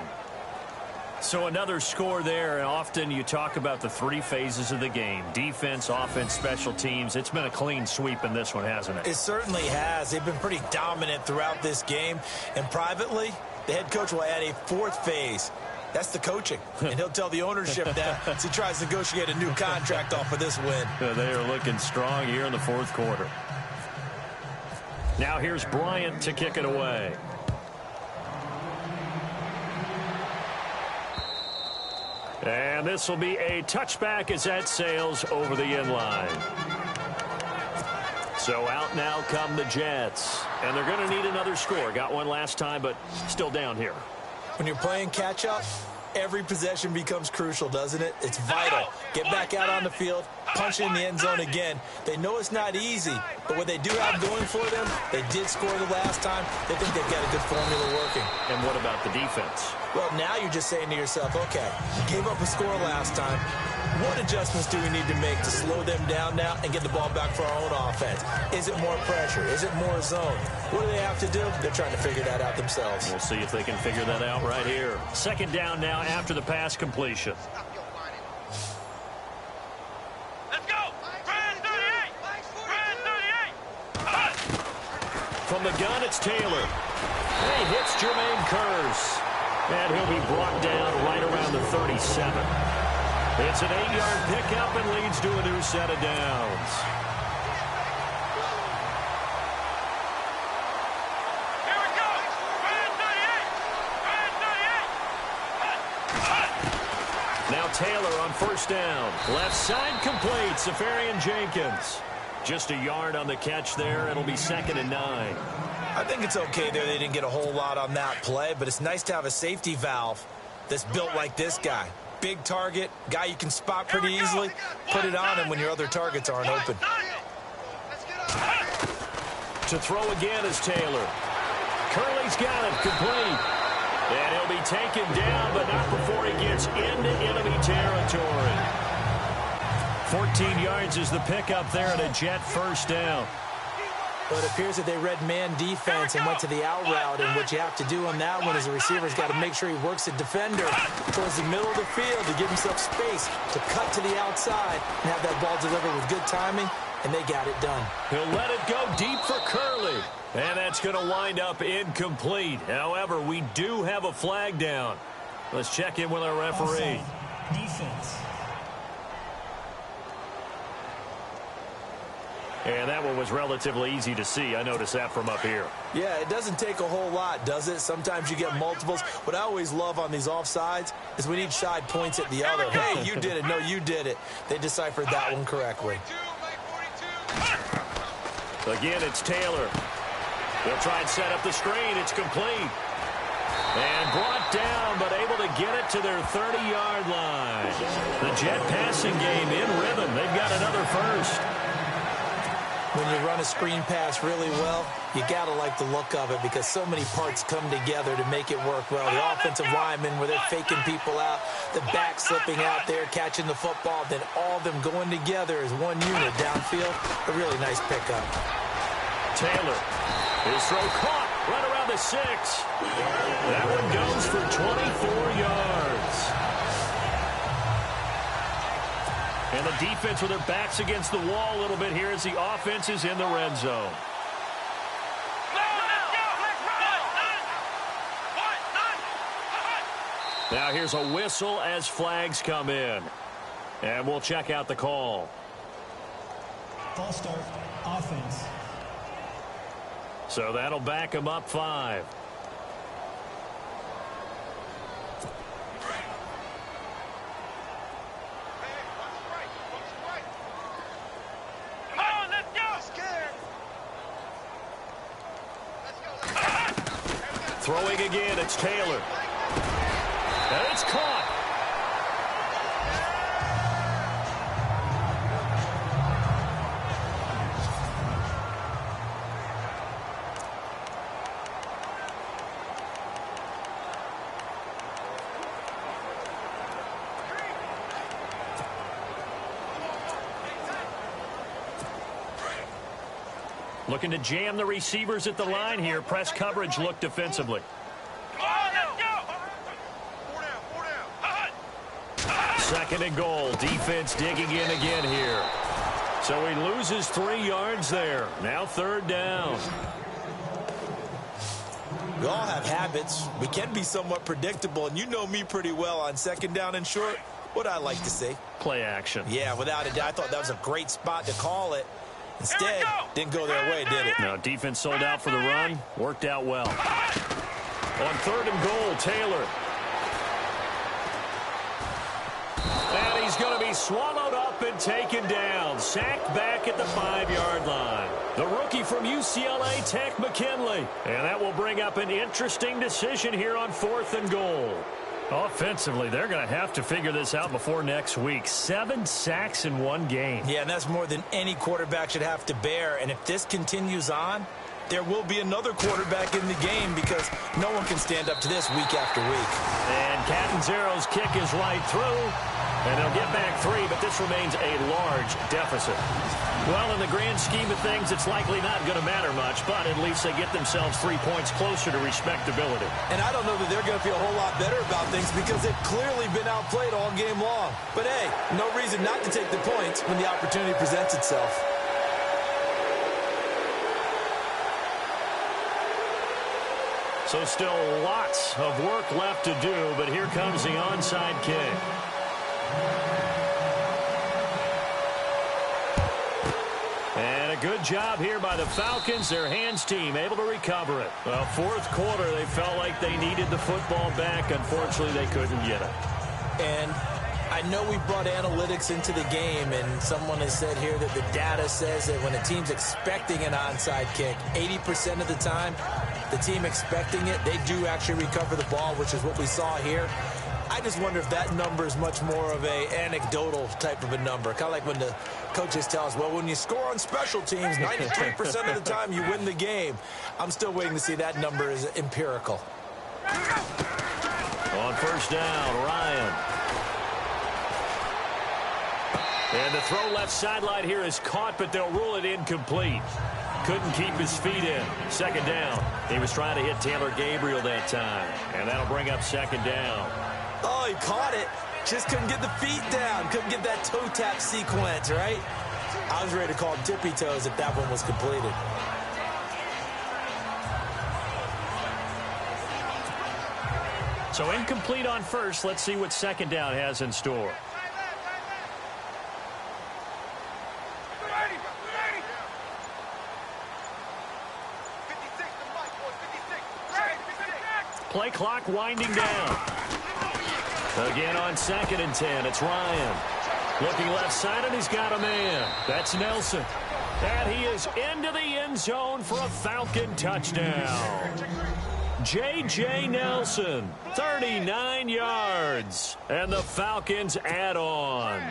So another score there. And often you talk about the 3 phases of the game. Defense, offense, special teams. It's been a clean sweep in this one, hasn't it? It certainly has. They've been pretty dominant throughout this game. And privately, the head coach will add a 4th phase. That's the coaching. And he'll tell the ownership that as he tries to negotiate a new contract off of this win. They are looking strong here in the 4th quarter. Now here's Bryant to kick it away. And this will be a touchback as that sails over the inline. So out now come the Jets. And they're going to need another score. Got one last time, but still down here. When you're playing catch-up, every possession becomes crucial, doesn't it? It's vital. Get back out on the field, punch in the end zone again. They know it's not easy, but what they do have going for them, they did score the last time. They think they've got a good formula working. And what about the defense? Well, now you're just saying to yourself, okay, gave up a score last time. What adjustments do we need to make to slow them down now and get the ball back for our own offense? Is it more pressure? Is it more zone? What do they have to do? They're trying to figure that out themselves. We'll see if they can figure that out right here. Second down now after the pass completion. Let's go. Brand 38. Brand 38. From the gun, it's Taylor. And he hits Jermaine Kearse. And he'll be brought down right around the 37. It's an 8-yard pickup and leads to a new set of downs. Here we go. Brand 38. Now Taylor on first down. Left side complete. Safarian Jenkins. Just a yard on the catch there. It'll be 2nd and 9. I think it's okay there. They didn't get a whole lot on that play, but it's nice to have a safety valve that's built like this guy. Big target, guy you can spot pretty easily. Put it on him when your other targets aren't open. To throw again is Taylor. Curley's got it complete. And he'll be taken down, but not before he gets into enemy territory. 14 yards is the pickup there at a Jet first down. Well, it appears that they read man defense and went to the out route, and what you have to do on that one is the receiver's got to make sure he works the defender towards the middle of the field to give himself space to cut to the outside and have that ball delivered with good timing, and they got it done. He'll let it go deep for Curley, and that's going to wind up incomplete. However, we do have a flag down. Let's check in with our referee. Defense. And that one was relatively easy to see. I noticed that from up here. Yeah, it doesn't take a whole lot, does it? Sometimes you get multiples. What I always love on these offsides is when each side points at the other. Hey, you did it. No, you did it. They deciphered that one correctly. Again, it's Taylor. They'll try and set up the screen. It's complete. And brought down, but able to get it to their 30-yard line. The Jet passing game in rhythm. They've got another first. When you run a screen pass really well, you got to like the look of it because so many parts come together to make it work well. The offensive linemen, where they're faking people out, the back slipping out there, catching the football, then all of them going together as one unit downfield. A really nice pickup. Taylor, his throw caught right around the 6. That one goes for 24 yards. And the defense with their backs against the wall a little bit here as the offense is in the red zone. Now here's a whistle as flags come in. And we'll check out the call. False start, offense. So that'll back them up 5. Throwing again, it's Taylor. And it's caught. Looking to jam the receivers at the line here. Press coverage look defensively. Second and goal. Defense digging in again here. So he loses 3 yards there. Now 3rd down. We all have habits. We can be somewhat predictable, and you know me pretty well on 2nd down and short. What I like to see. Play action. Yeah, without a doubt. I thought that was a great spot to call it. Instead, didn't go their way, did it? No, defense sold out for the run. Worked out well. On 3rd and goal, Taylor. And he's going to be swallowed up and taken down. Sacked back at the 5-yard line. The rookie from UCLA Tech, McKinley. And that will bring up an interesting decision here on 4th and goal. Offensively, they're going to have to figure this out before next week. 7 sacks in 1 game. Yeah, and that's more than any quarterback should have to bear. And if this continues on, there will be another quarterback in the game because no one can stand up to this week after week. And Catanzaro's kick is right through. And they'll get back 3, but this remains a large deficit. Well, in the grand scheme of things, it's likely not going to matter much, but at least they get themselves 3 points closer to respectability. And I don't know that they're going to feel a whole lot better about things because they've clearly been outplayed all game long. But hey, no reason not to take the points when the opportunity presents itself. So still lots of work left to do, but here comes the onside kick. And a good job here by the Falcons. Their hands team able to recover it. Well, 4th quarter, they felt like they needed the football back. Unfortunately, they couldn't get it. And I know we brought analytics into the game, and someone has said here that the data says that when a team's expecting an onside kick, 80% of the time, the team expecting it, they do actually recover the ball, which is what we saw here. I just wonder if that number is much more of a anecdotal type of a number. Kind of like when the coaches tell us, well, when you score on special teams, 93% of the time you win the game. I'm still waiting to see that number is empirical. On 1st down, Ryan. And the throw left sideline here is caught, but they'll rule it incomplete. couldn't keep his feet in. Second down. He was trying to hit Taylor Gabriel that time, and that'll bring up second down. Oh, he caught it. Just couldn't get the feet down. Couldn't get that toe tap sequence, right? I was ready to call tippy toes if that one was completed. So incomplete on first. Let's see what second down has in store. Play clock winding down. Again on 2nd and 10. It's Ryan. Looking left side, and he's got a man. That's Nelson. And he is into the end zone for a Falcon touchdown. J.J. Nelson, 39 yards. And the Falcons add on.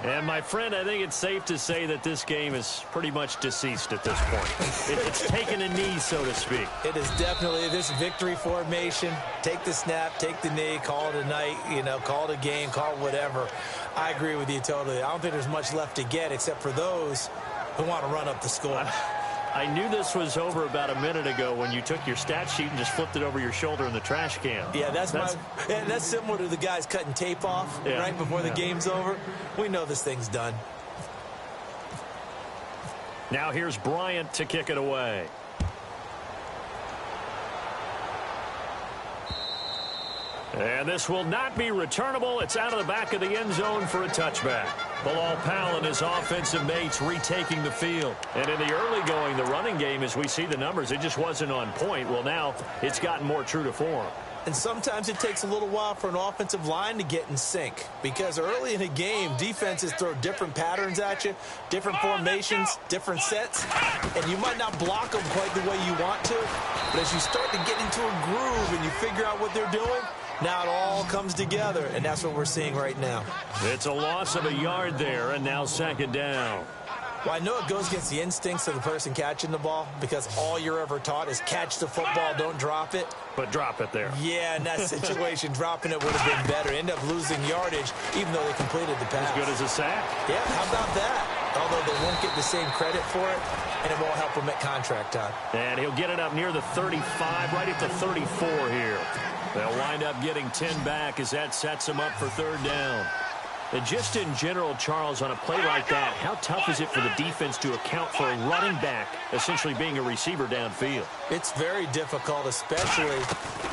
And, my friend, I think it's safe to say that this game is pretty much deceased at this point. It's taken a knee, so to speak. It is definitely this victory formation. Take the snap, take the knee, call it a night, call it a game, call it whatever. I agree with you totally. I don't think there's much left to get except for those who want to run up the score. I knew this was over about a minute ago when you took your stat sheet and just flipped it over your shoulder in the trash can. Yeah, that's similar to the guys cutting tape off right before the game's over. We know this thing's done. Now here's Bryant to kick it away. And this will not be returnable. It's out of the back of the end zone for a touchback. Bilal Powell and his offensive mates retaking the field. And in the early going, the running game, as we see the numbers, it just wasn't on point. Well, now it's gotten more true to form. And sometimes it takes a little while for an offensive line to get in sync. Because early in a game, defenses throw different patterns at you, different formations, different sets. And you might not block them quite the way you want to. But as you start to get into a groove and you figure out what they're doing, now it all comes together, and that's what we're seeing right now. It's a loss of a yard there, and now second down. Well, I know it goes against the instincts of the person catching the ball because all you're ever taught is catch the football, don't drop it. But drop it there. Yeah, in that situation, dropping it would have been better. End up losing yardage, even though they completed the pass. As good as a sack. Yeah, how about that? Although they won't get the same credit for it, and it won't help them at contract time. And he'll get it up near the 35, right at the 34 here. They'll wind up getting 10 back as that sets them up for third down. And just in general, Charles, on a play like that, how tough is it for the defense to account for a running back essentially being a receiver downfield? It's very difficult, especially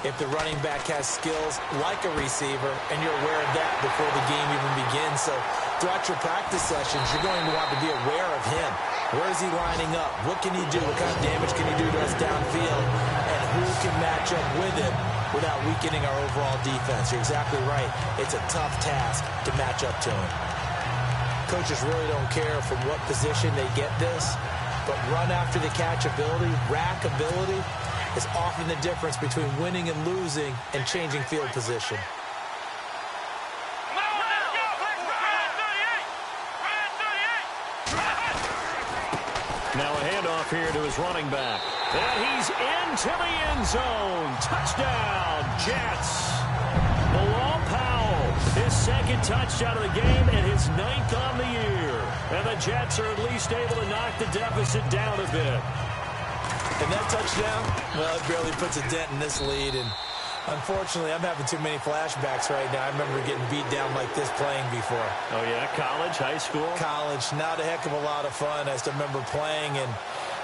if the running back has skills like a receiver, and you're aware of that before the game even begins. So throughout your practice sessions, you're going to want to be aware of him. Where is he lining up? What can he do? What kind of damage can he do to us downfield? And who can match up with him without weakening our overall defense? You're exactly right. It's a tough task to match up to him. Coaches really don't care from what position they get this, but run after the catch ability, rack ability, is often the difference between winning and losing and changing field position. Now a handoff here to his running back. And he's into the end zone. Touchdown, Jets. Bilal Powell, his second touchdown of the game and his 9th on the year. And the Jets are at least able to knock the deficit down a bit. And that touchdown, well, it barely puts a dent in this lead. And unfortunately, I'm having too many flashbacks right now. I remember getting beat down like this playing before. Oh, yeah? College, high school? College. Not a heck of a lot of fun. I just remember playing and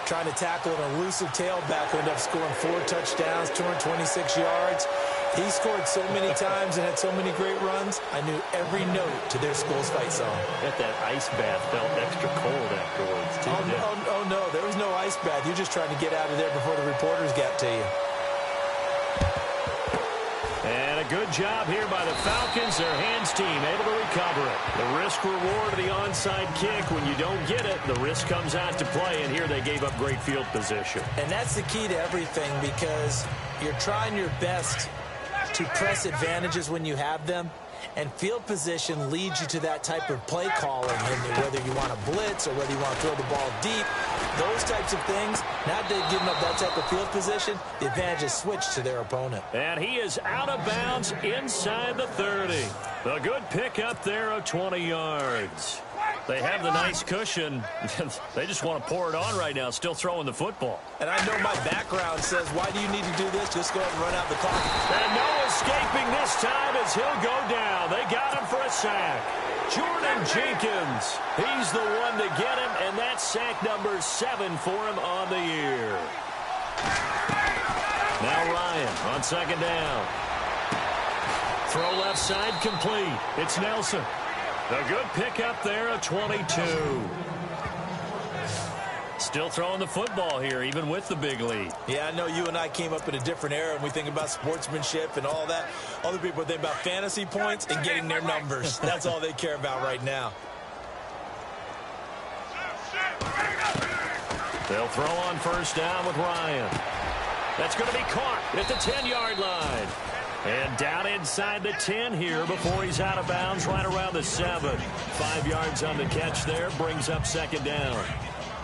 trying to tackle an elusive tailback who ended up scoring 4 touchdowns, 226 yards. He scored so many times and had so many great runs, I knew every note to their school's fight song. Bet that ice bath felt extra cold afterwards, too. Oh, no, there was no ice bath. You're just trying to get out of there before the reporters got to you. And a good job here by the Falcons. Their hands team able to recover it. The risk reward of the onside kick. When you don't get it, the risk comes out to play. And here they gave up great field position. And that's the key to everything because you're trying your best to press advantages when you have them. And field position leads you to that type of play calling. And whether you want to blitz or whether you want to throw the ball deep, those types of things, now they've given up that type of field position, the advantage is switched to their opponent. And he is out of bounds inside the 30. A good pickup there of 20 yards. They have the nice cushion. They just want to pour it on right now, still throwing the football. And I know my background says, why do you need to do this? Just go ahead and run out the clock. And no escaping this time as he'll go down. They got him for a sack. Jordan Jenkins, he's the one to get him, and that's sack number 7 for him on the year. Now Ryan on second down. Throw left side complete. It's Nelson. A good pickup there, a 22. Still throwing the football here, even with the big lead. Yeah, I know you and I came up in a different era, and we think about sportsmanship and all that. Other people think about fantasy points and getting their numbers. That's all they care about right now. They'll throw on first down with Ryan. That's going to be caught at the 10-yard line. And down inside the 10 here before he's out of bounds, right around the 7. 5 yards on the catch there, brings up second down.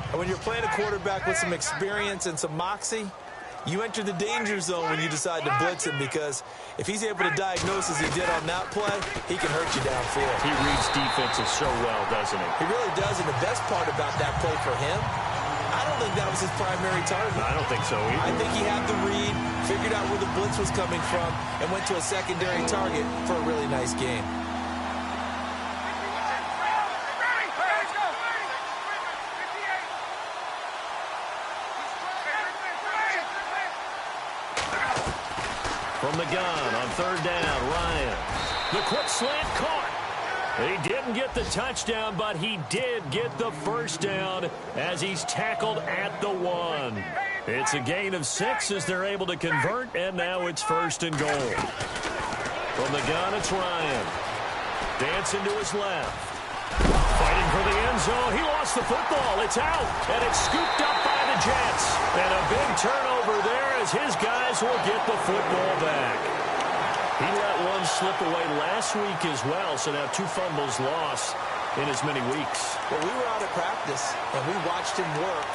And when you're playing a quarterback with some experience and some moxie, you enter the danger zone when you decide to blitz him, because if he's able to diagnose as he did on that play, he can hurt you downfield. He reads defenses so well, doesn't he? He really does, and the best part about that play for him, I don't think that was his primary target. I don't think so either. I think he had the read, figured out where the blitz was coming from, and went to a secondary target for a really nice game. From the gun on third down, Ryan. The quick slant caught. He didn't get the touchdown, but he did get the first down as he's tackled at the 1. It's a gain of 6 as they're able to convert, and now it's first and goal. From the gun, it's Ryan. Dancing to his left. Fighting for the end zone. He lost the football. It's out, and it's scooped up by the Jets. And a big turnover there as his guys will get the football back. He let one slip away last week as well, so now 2 fumbles lost in as many weeks. Well, we were out of practice, and we watched him work.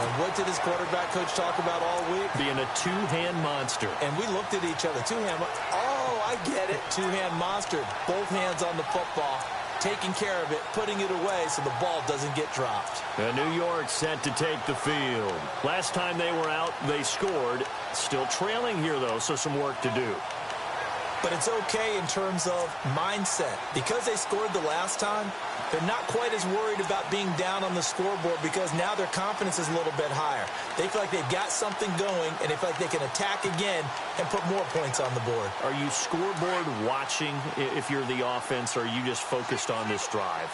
And what did his quarterback coach talk about all week? Being a 2-hand monster. And we looked at each other. 2-hand. Oh, I get it. 2-hand monster. Both hands on the football, taking care of it, putting it away so the ball doesn't get dropped. And New York set to take the field. Last time they were out, they scored. Still trailing here, though, so some work to do. But it's okay in terms of mindset. Because they scored the last time, they're not quite as worried about being down on the scoreboard, because now their confidence is a little bit higher. They feel like they've got something going, and they feel like they can attack again and put more points on the board. Are you scoreboard watching if you're the offense, or are you just focused on this drive?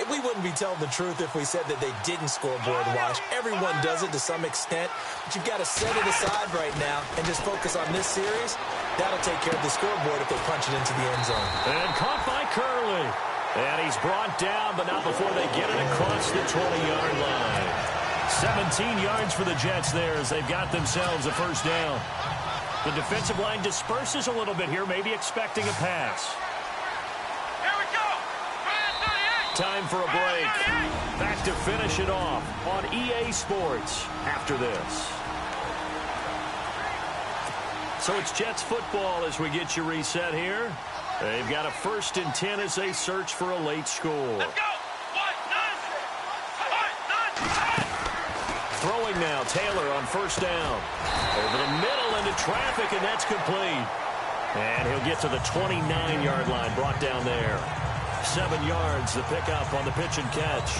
We wouldn't be telling the truth if we said that they didn't scoreboard watch. Everyone does it to some extent, but you've got to set it aside right now and just focus on this series. That'll take care of the scoreboard if they punch it into the end zone. And caught by Curley. And he's brought down, but not before they get it across the 20-yard line. 17 yards for the Jets there as they've got themselves a first down. The defensive line disperses a little bit here, maybe expecting a pass. Time for a break. Back to finish it off on EA Sports after this. So it's Jets football as we get you reset here. They've got a 1st and 10 as they search for a late score. Let's go. Throwing now, Taylor on first down. Over the middle into traffic, and that's complete. And he'll get to the 29-yard line, brought down there. 7 yards, the pickup on the pitch and catch.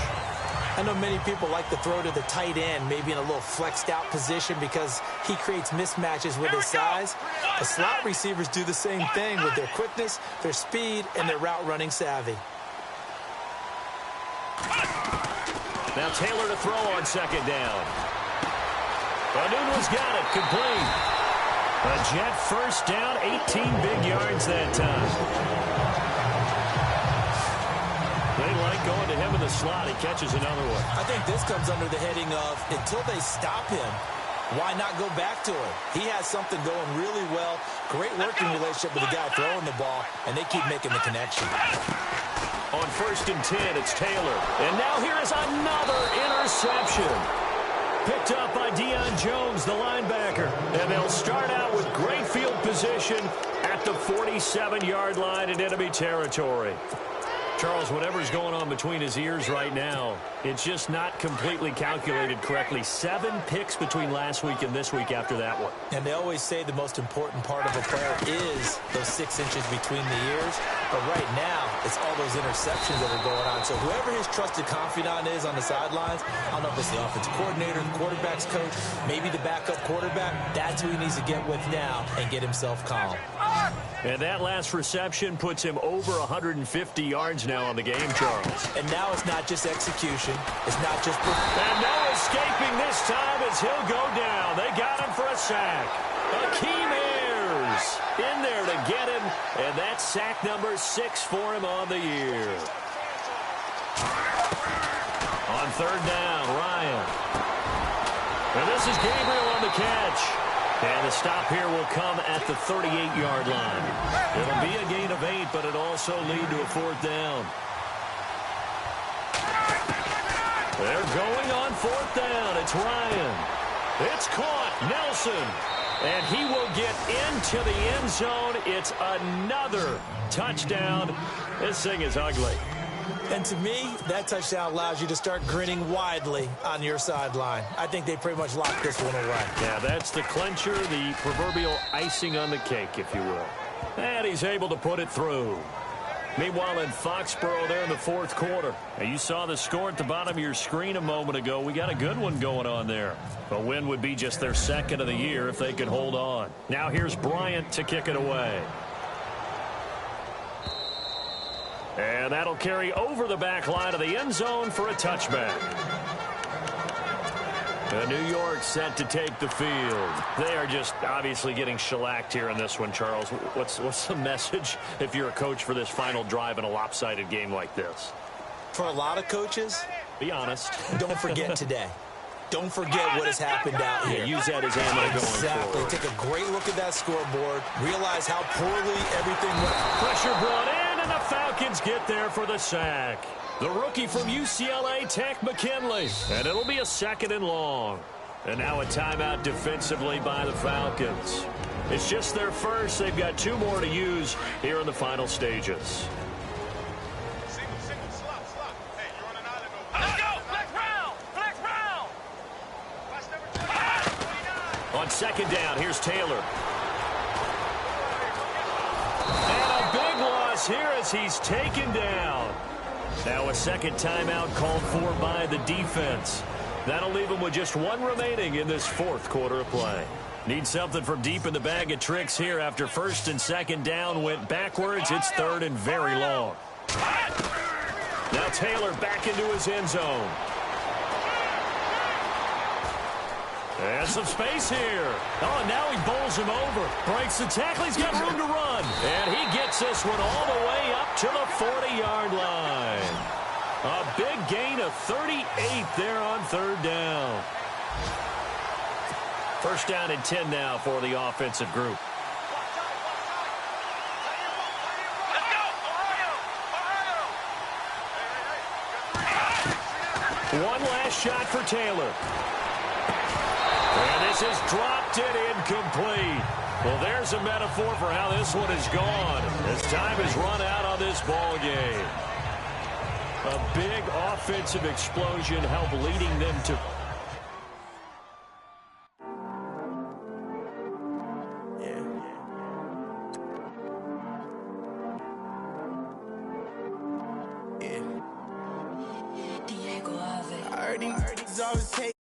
I know many people like to throw to the tight end, maybe in a little flexed out position because he creates mismatches with his size. The slot receivers do the same thing with their quickness, their speed, and their route running savvy. Now Taylor to throw on second down. Anunu's got it, complete. A Jet first down, 18 big yards that time. They like going to him in the slot. He catches another one. I think this comes under the heading of, until they stop him, why not go back to him? He has something going really well. Great working relationship with the guy throwing the ball, and they keep making the connection. On 1st and 10, it's Taylor. And now here is another interception. Picked up by Deion Jones, the linebacker. And they'll start out with great field position at the 47-yard line in enemy territory. Charles, whatever's going on between his ears right now, it's just not completely calculated correctly. 7 picks between last week and this week after that one. And they always say the most important part of a player is those 6 inches between the ears. But right now, it's all those interceptions that are going on. So whoever his trusted confidant is on the sidelines, I don't know if it's the offensive coordinator, the quarterback's coach, maybe the backup quarterback, that's who he needs to get with now and get himself calm. And that last reception puts him over 150 yards now on the game, Charles. And now it's not just execution. It's not just... And no escaping this time as he'll go down. They got him for a sack. Akeem Ayers in there to get him. And that's sack number 6 for him on the year. On 3rd down, Ryan. And this is Gabriel on the catch. And the stop here will come at the 38-yard line. It'll be a gain of 8, but it'll also lead to a 4th down. They're going on 4th down. It's Ryan. It's caught. Nelson. And he will get into the end zone. It's another touchdown. This thing is ugly. And to me, that touchdown allows you to start grinning widely on your sideline. I think they pretty much locked this one away. Yeah, that's the clincher, the proverbial icing on the cake, if you will. And he's able to put it through. Meanwhile, in Foxborough there in the 4th quarter. Now, you saw the score at the bottom of your screen a moment ago. We got a good one going on there. A win would be just their 2nd of the year if they could hold on. Now here's Bryant to kick it away. And that'll carry over the back line of the end zone for a touchback. New York set to take the field. They are just obviously getting shellacked here in this one, Charles. What's the message if you're a coach for this final drive in a lopsided game like this? For a lot of coaches, be honest. Don't forget today. Don't forget what has happened out here. Yeah, use that as ammo going Exactly. forward. Take a great look at that scoreboard. Realize how poorly everything went. Pressure brought in, and the Falcons get there for the sack. The rookie from UCLA, Tech McKinley. And it'll be a 2nd and long. And now a timeout defensively by the Falcons. It's just their first. They've got 2 more to use here in the final stages. On 2nd down, here's Taylor. And a big loss here as he's taken down. Now a 2nd timeout called for by the defense. That'll leave him with just 1 remaining in this 4th quarter of play. Need something from deep in the bag of tricks here after 1st and 2nd down went backwards. It's 3rd and very long. Now Taylor back into his end zone. And some space here. Oh, now he bowls him over. Breaks the tackle. He's got room to run. And he gets this one all the way up to the 40-yard line. A big gain of 38 there on 3rd down. 1st down and 10 now for the offensive group. One last shot for Taylor. And this is dropped and incomplete. Well, there's a metaphor for how this one is gone. As time has run out on this ball game. A big offensive explosion helped leading them to... Already always take